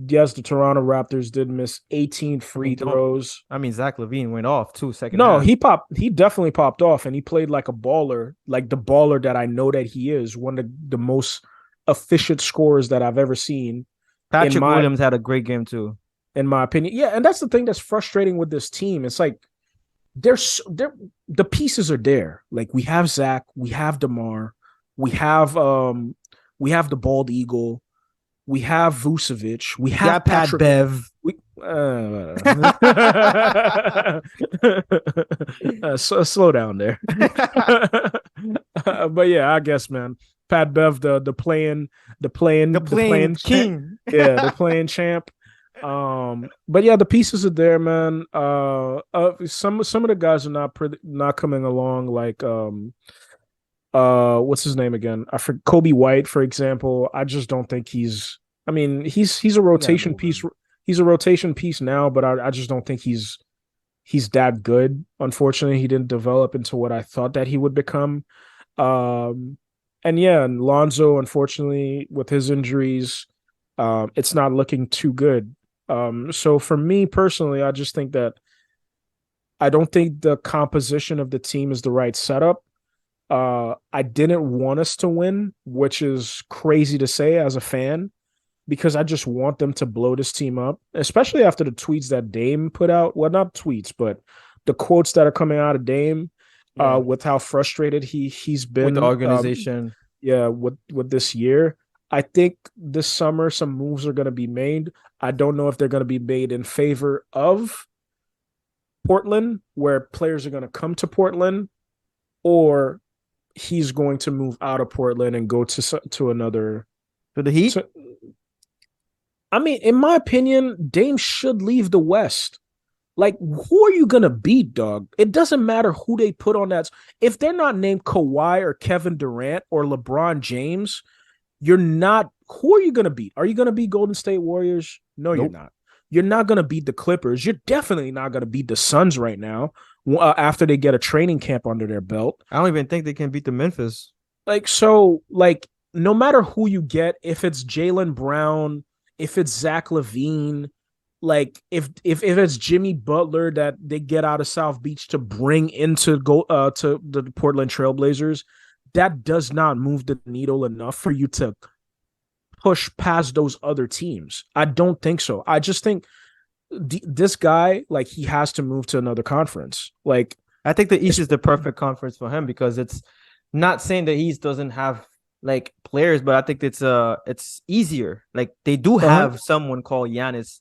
Yes, the Toronto Raptors did miss 18 I free mean, don't throws. I mean Zach LaVine went off too second No, half. he definitely popped off, and he played like a baller, like the baller that I know that he is, one of the most efficient scorers that I've ever seen in Patrick my Williams had a great game too. in my opinion. Yeah, and that's the thing that's frustrating with this team. It's like they're the pieces are there. Like, we have Zach, we have DeMar, we have the bald eagle, we have Vucevic, we Yeah, have Pat Patrick. Bev. We, slow down there. But yeah, I guess, man. Pat Bev, the playing, The playing champ. king. Yeah, the playing champ. But yeah, the pieces are there, man. Some of the guys are not coming along. Like, what's his name again? I forget. Kobe White, for example. I just don't think he's. I mean, he's a You gotta rotation move piece. him. He's a rotation piece now, but I just don't think he's that good. Unfortunately, he didn't develop into what I thought that he would become. Um, and yeah, and Lonzo, unfortunately, with his injuries, it's not looking too good. So for me personally, I just think that I don't think the composition of the team is the right setup. I didn't want us to win, which is crazy to say as a fan, because I just want them to blow this team up, especially after the tweets that Dame put out. Well, not tweets, but the quotes that are coming out of Dame, Yeah. with how frustrated he's With the been, organization. yeah, with this year. I think this summer some moves are going to be made. I don't know if they're going to be made in favor of Portland, where players are going to come to Portland, or he's going to move out of Portland and go to another. To the Heat? To, I mean, in my opinion, Dame should leave the West. Like, who are you gonna beat, dog? It doesn't matter who they put on that. If they're not named Kawhi or Kevin Durant or LeBron James, you're not. Who are you gonna beat? Are you gonna beat Golden State Warriors? No, you're Nope. not. You're not gonna beat the Clippers. You're definitely not gonna beat the Suns right now, after they get a training camp under their belt. I don't even think they can beat the Memphis. Like, no matter who you get, if it's Jaylen Brown, if it's Zach LaVine, like if it's Jimmy Butler that they get out of South Beach to bring into to the Portland Trailblazers, that does not move the needle enough for you to push past those other teams. I don't think so. I just think this guy, like, he has to move to another conference. Like, I think the East is the perfect conference for him because it's not saying the East doesn't have like players, but I think it's easier. Like they do have someone called Giannis,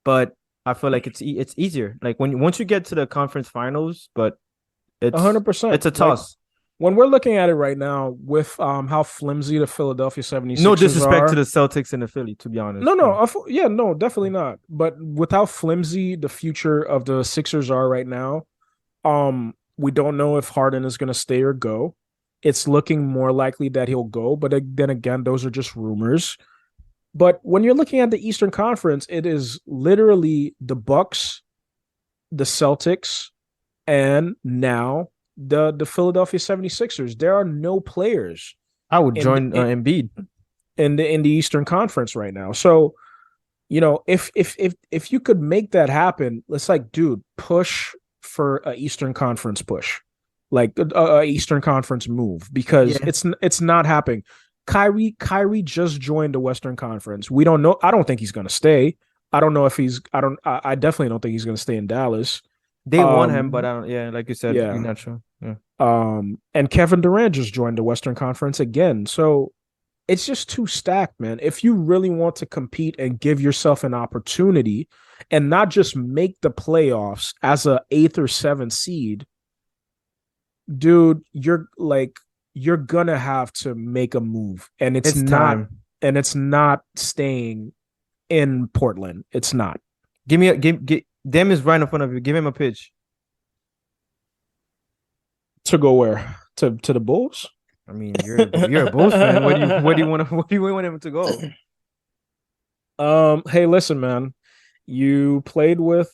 but I feel like it's easier. Like once you get to the conference finals, but it's 100%. it's a Like toss. when we're looking at it right now with how flimsy the Philadelphia No 76ers disrespect to are. the Celtics and the Philly, to be honest. No, But no, yeah, no, definitely not. But with how flimsy the future of the Sixers are right now, we don't know if Harden is going to stay or go. It's looking more likely that he'll go, but then again, those are just rumors. But when you're looking at the Eastern Conference, it is literally the Bucks, the Celtics, and now the Philadelphia 76ers. There are no players I would in join Embiid. the Eastern Conference right now. So, if you could make that happen, it's like, dude, push for a Eastern Conference push, like a Eastern Conference move, because Yeah, it's not happening. Kyrie just joined the Western Conference. We don't know. I don't think he's gonna stay. I don't know if he's. I don't. I definitely don't think he's gonna stay in Dallas. they want him, but Um, I don't. Yeah, like you said, you're yeah. not sure. Yeah, And Kevin Durant just joined the Western Conference again. So it's just too stacked, man. If you really want to compete and give yourself an opportunity and not just make the playoffs as a eighth or seventh seed, dude, you're gonna have to make a move. it's time. And it's not staying in Portland. It's not. Give me a give. Dem is right in front of you. Give him a pitch. To go where? To the Bulls? I mean, you're a Bulls fan. Where do you want to where do you want him to go? Hey, listen, man. You played with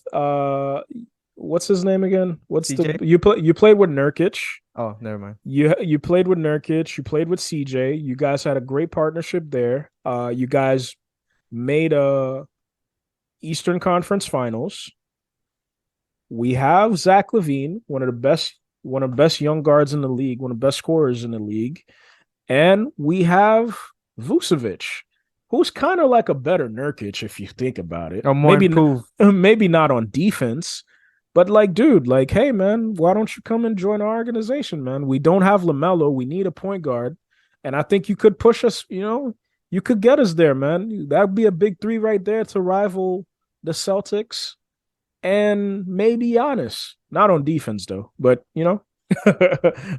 what's his name again? What's the CJ? you played with Nurkic. Oh, never mind. You played with Nurkic, you played with CJ. You guys had a great partnership there. You guys made a Eastern Conference Finals. We have Zach LaVine, one of the best young guards in the league, one of the best scorers in the league. And we have Vucevic, who's kind of like a better Nurkic if you think about it. Or more improved. Maybe not on defense, but like, dude, like, hey, man, why don't you come and join our organization, man? We don't have LaMelo. We need a point guard, and I think you could push us. You could get us there, man. That'd be a big three right there to rival the Celtics and maybe Giannis. Not on defense though, but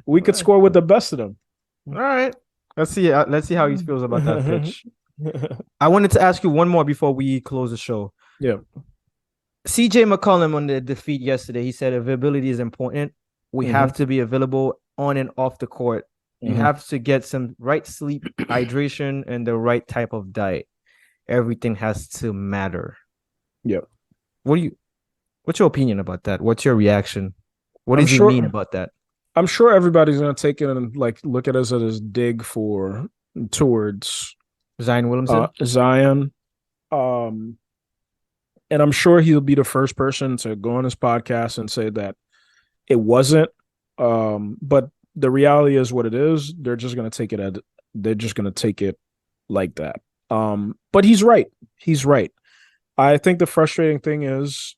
we could score with the best of them. All right. Let's see. Let's see how he feels about that pitch. I wanted to ask you one more before we close the show. Yeah. CJ McCollum on the defeat yesterday, he said availability is important. We have to be available on and off the court. You have to get some right sleep, hydration, and the right type of diet. Everything has to matter. Yeah. What's your opinion about that? What's your reaction? What does he mean about that? I'm sure everybody's gonna take it and like look at us as dig towards Zion Williamson? Zion. And I'm sure he'll be the first person to go on his podcast and say that it wasn't. But the reality is what it is. They're just gonna take it like that. But he's right. He's right. I think the frustrating thing is,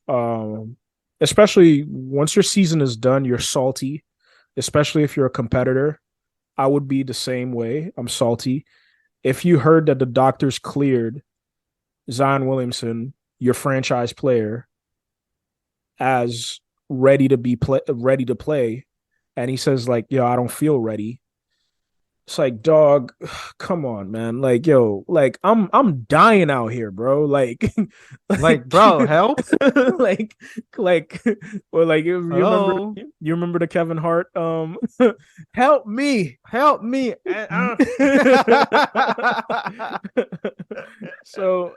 especially once your season is done, you're salty, especially if you're a competitor. I would be the same way. I'm salty. If you heard that the doctors cleared Zion Williamson, your franchise player, as ready to play, and he says like, "Yo, I don't feel ready." It's like, dog, come on, man. Like, yo, like I'm dying out here, bro. Like, like bro, help. like, like, or like Hello? you remember the Kevin Hart, help me. So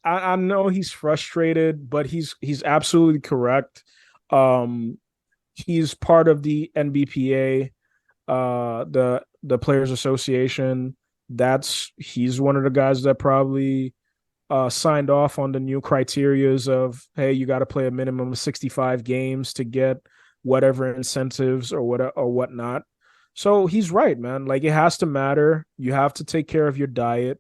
I know he's frustrated, but he's absolutely correct. He's part of the NBPA, the Players Association. He's one of the guys that probably signed off on the new criterias of, hey, you got to play a minimum of 65 games to get whatever incentives or whatnot. So he's right, man. Like, it has to matter. You have to take care of your diet.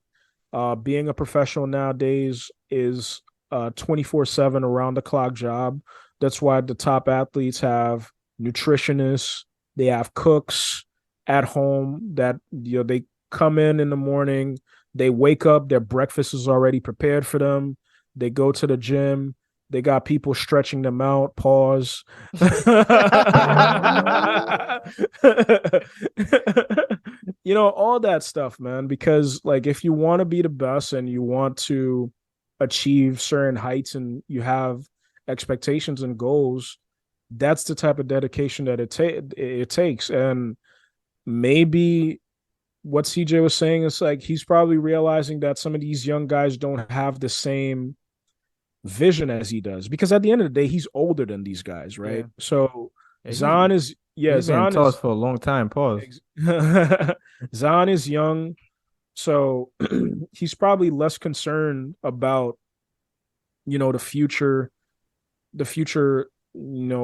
Being a professional nowadays is 24/7 around the clock job. That's why the top athletes have nutritionists, they have cooks at home that they come in the morning, they wake up, their breakfast is already prepared for them. They go to the gym, They got people stretching them out. Pause. All that stuff, man. Because like, if you want to be the best and you want to achieve certain heights and you have expectations and goals, that's the type of dedication that it takes. And maybe what CJ was saying is like he's probably realizing that some of these young guys don't have the same vision as he does, because at the end of the day he's older than these guys, right? Yeah. So Yeah, Zahn is yeah he's been Zahn tossed is for a long time. Pause. Zahn is young, so he's probably less concerned about the future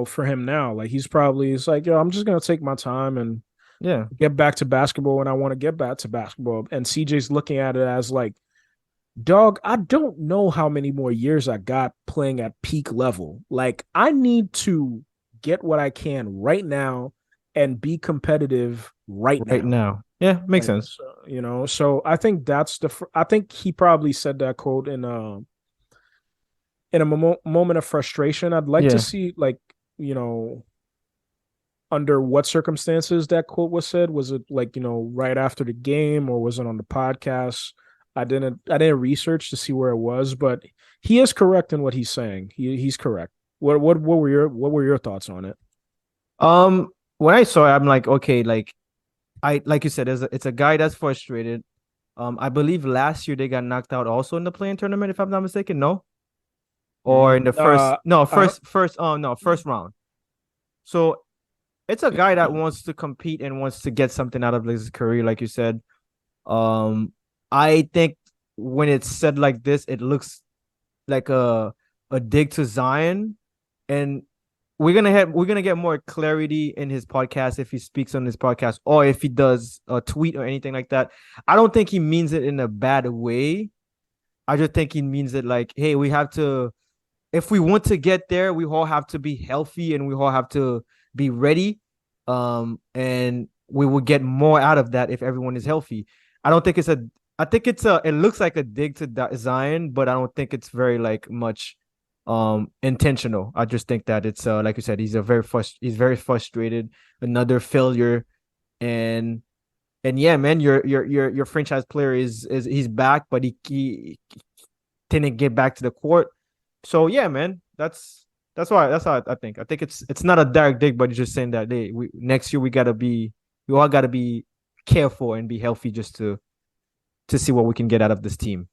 for him now. Like it's like, yo, I'm just gonna take my time and Yeah. get back to basketball when I want to get back to basketball. And CJ's looking at it as like, dog, I don't know how many more years I got playing at peak level. Like, I need to get what I can right now and be competitive right Right now. now. Yeah, makes Like, sense. so I think I think he probably said that quote in a moment of frustration. I'd like to Yeah. see, like, you know, under what circumstances that quote was said. Was it like, right after the game, or was it on the podcast? I didn't research to see where it was, but he is correct in what he's saying. He's correct. What were your thoughts on it? Um, when I saw it, I'm like, okay, like you said, it's a guy that's frustrated. I believe last year they got knocked out also in the playing tournament, if I'm not mistaken. No, or in the first, no, I don't. first round. So it's a guy that wants to compete and wants to get something out of his career, like you said. Um, I think when it's said like this, it looks like a dig to Zion, and we're gonna get more clarity in his podcast if he speaks on his podcast or if he does a tweet or anything like that. I don't think he means it in a bad way. I just think he means it like, hey, we have to, if we want to get there, we all have to be healthy and we all have to be ready. And we will get more out of that if everyone is healthy. I don't think it's a I think it looks like a dig to Zion, but I don't think it's very like much intentional. I just think that it's like you said, he's very frustrated, another failure, and yeah, man, your franchise player is he's back, but he didn't get back to the court. So yeah, man, that's how I think. I think it's not a direct dig, but it's just saying that next year we all gotta be careful and be healthy just to see what we can get out of this team.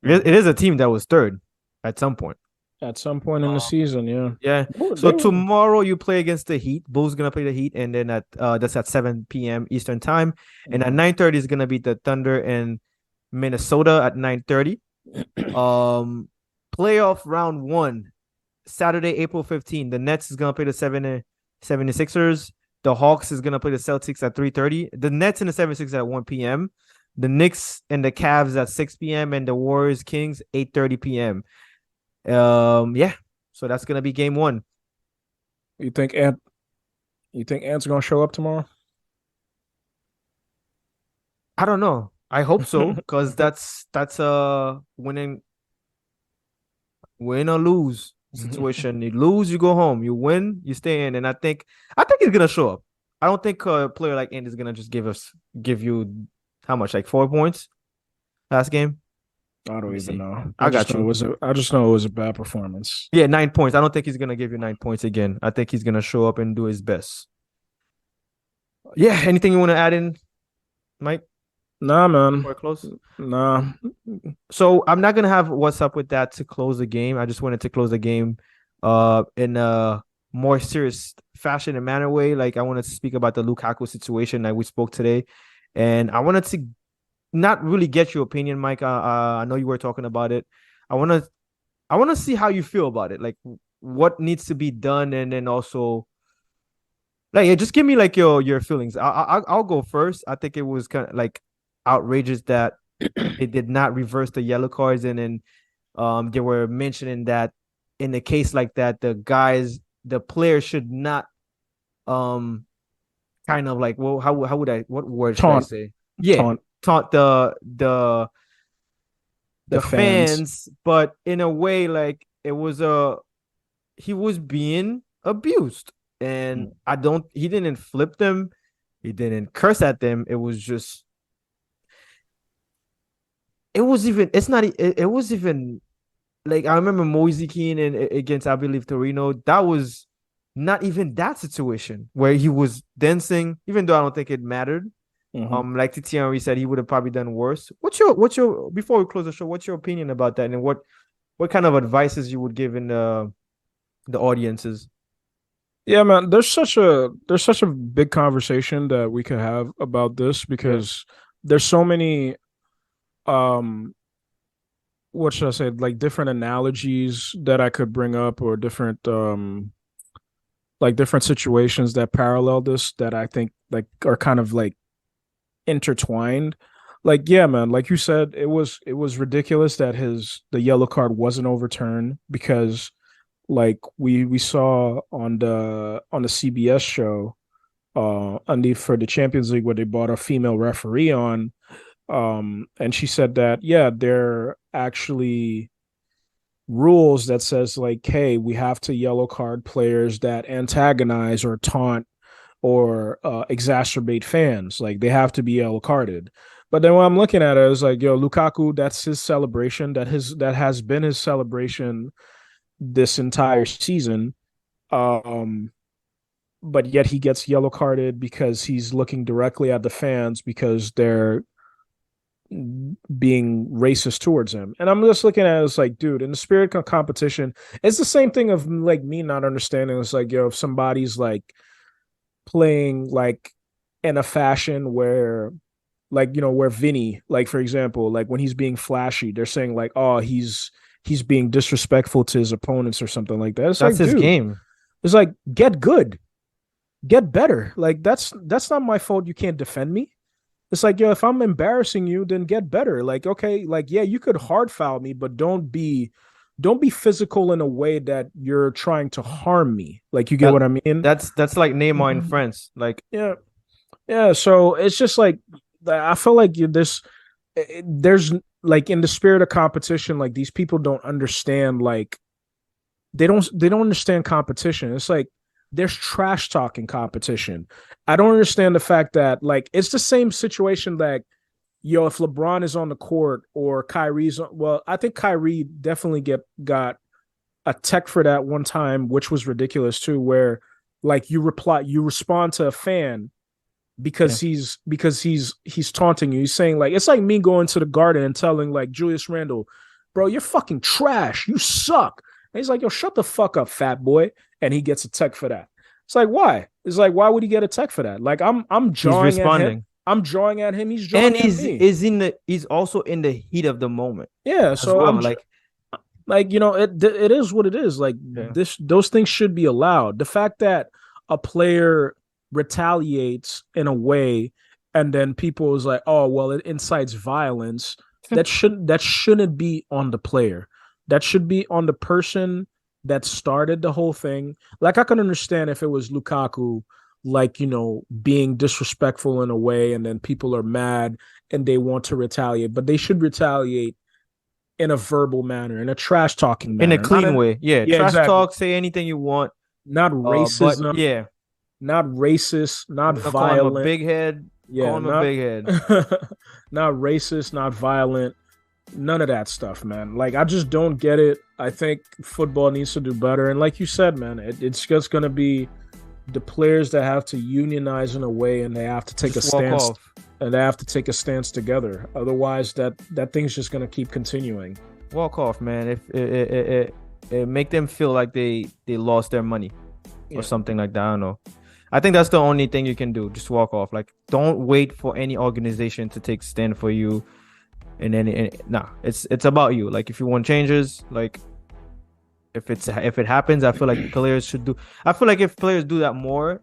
It is a team that was third at some point. At some point in the season, yeah. Yeah. So tomorrow you play against the Heat. Bulls gonna play the Heat, and then that's at 7 p.m. Eastern time, and at 9:30 is gonna be the Thunder and Minnesota at 9:30. Playoff round one, Saturday, April 15th. The Nets is gonna play the 76ers. The Hawks is gonna play the Celtics at 3:30. The Nets and the 76ers at 1 p.m. The Knicks and the Cavs at 6 p.m. and the Warriors Kings 8:30 p.m. Yeah. So that's gonna be game one. You think Ant? You think Ant's gonna show up tomorrow? I don't know. I hope so, because that's a win or lose situation. You lose, you go home. You win, you stay in. And I think he's gonna show up. I don't think a player like Ant is gonna just give you how much, like 4 points last game. I Let don't me even see. know. I got you. I just know it was a bad performance. Yeah, 9 points. I don't think he's gonna give you 9 points again. I think he's gonna show up and do his best. Yeah. Anything you want to add in, Mike? Nah, man. Before I close. Nah. So I'm not gonna have what's up with that to close the game. I just wanted to close the game in a more serious fashion and manner way. Like, I wanted to speak about the Lukaku situation that we spoke today. And I wanted to not really get your opinion, Mike. I know you were talking about it. I wanna see how you feel about it. Like, what needs to be done, and then also like, yeah, just give me like your feelings. I'll go first. I think it was kind of like outrageous that they did not reverse the yellow cards, and then they were mentioning that in a case like that, the player should not um kind of like, well, how would I, what word should I Taunt. say? Yeah, Taunt. taunt the the the fans. fans, but in a way, like it was he was being abused. And Mm. he didn't flip them, he didn't curse at them. It was just it's not it was even like I remember Moise Keane and against I believe Torino. That was not even that situation where he was dancing, even though I don't think it mattered. Mhm. Like Titi Henry said, he would have probably done worse. What's your before we close the show? What's your opinion about that, and what kind of advices you would give in the audiences? Yeah, man, there's such a big conversation that we could have about this Yeah, because there's so many um what should I say, like different analogies that I could bring up or different like different situations that parallel this that I think like are kind of like intertwined. Like yeah, man, like you said, it was ridiculous that the yellow card wasn't overturned because like we saw on the CBS show on the for the Champions League where they brought a female referee on and she said that yeah, they're actually rules that says like hey, we have to yellow card players that antagonize or taunt or exacerbate fans. Like they have to be yellow carded. But then when I'm looking at it, it's like, yo, Lukaku, that's his celebration. That has been his celebration this entire season. Um, but yet he gets yellow carded because he's looking directly at the fans because they're being racist towards him. And I'm just looking at it as like, dude, in the spirit of competition, it's the same thing of like me not understanding. It's like, yo, if somebody's like playing like in a fashion where like where Vini, like for example, like when he's being flashy, they're saying like, oh, he's being disrespectful to his opponents or something like that. It's that's like, his dude, game. it's like get good, get better. Like that's not my fault. You can't defend me. It's like, yo, if I'm embarrassing you, then get better. Like, okay, like yeah, you could hard foul me, but don't be physical in a way that you're trying to harm me. Like, you get That what I mean? that's like Neymar in France. Like Yeah. Yeah, so it's just like I feel like there's like in the spirit of competition, like these people don't understand like they don't understand competition. It's like there's trash talking competition. I don't understand the fact that like it's the same situation that yo, if LeBron is on the court or Kyrie's well, I think Kyrie definitely got a tech for that one time, which was ridiculous too, where like you respond to a fan yeah, because he's taunting you. He's saying like it's like me going to the garden and telling like Julius Randle, bro, you're fucking trash. You suck. And he's like, yo, shut the fuck up, fat boy. And he gets a tech for that. It's like, why? It's like, why would he get a tech for that? Like I'm he's jawing at him. responding. I'm drawing at him. He's And drawing at me. he's also in the heat of the moment Yeah. as So well. Like like it is what it is. Like yeah, those things should be allowed. The fact that a player retaliates in a way and then people is like, oh well, it incites violence. That shouldn't be on the player. That should be on the person that started the whole thing. Like I can understand if it was Lukaku, like being disrespectful in a way, and then people are mad and they want to retaliate, but they should retaliate in a verbal manner, in a trash talking in a manner, not clean in way. Yeah, yeah, trash exactly, talk, say anything you want. not But racism, yeah, not racist, you not wanna call him a violent. big head, call Yeah, him a not big head. not racist, not violent, none of that stuff, man. Like I just don't get it. I think football needs to do better, and like you said, man, it's just gonna be the players that have to unionize in a way, and they have to take a Just walk stance, off. and they have to take a stance together. Otherwise, that thing's just gonna keep continuing. Walk off, man. If it make them feel like they lost their money or Yeah. something like that. I don't know. I think that's the only thing you can do. Just walk off. Like don't wait for any organization to take stand for you. And then nah, it's about you. Like if you want changes, like if it happens, I feel like players should do. I feel like if players do that more,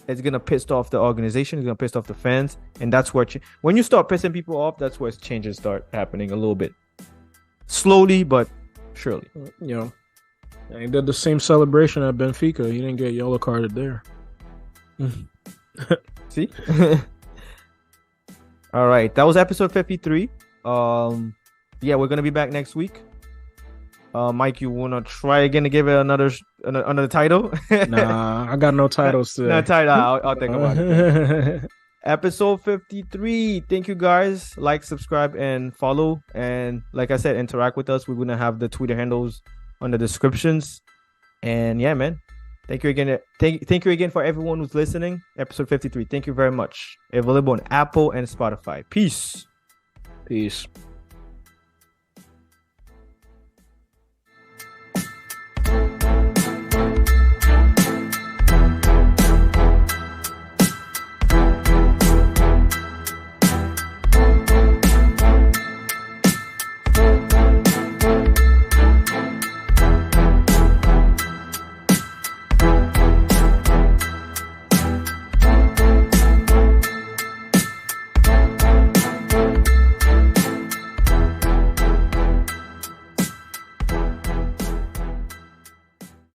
it's gonna piss off the organization. It's gonna piss off the fans, and that's where when you start pissing people off, that's where changes start happening a little bit slowly but surely. You know, and he did the same celebration at Benfica. He didn't get yellow carded there. See. All right, that was episode 53. Yeah, we're gonna be back next week. Mike, you wanna try again to give it another title? Nah, I got no titles No today. title. I'll think about it. Episode 53. Thank you guys. Like, subscribe, and follow. And like I said, interact with us. We're gonna have the Twitter handles on the descriptions. And yeah, man. Thank you again. Thank you again for everyone who's listening. Episode 53. Thank you very much. Available on Apple and Spotify. Peace. Peace.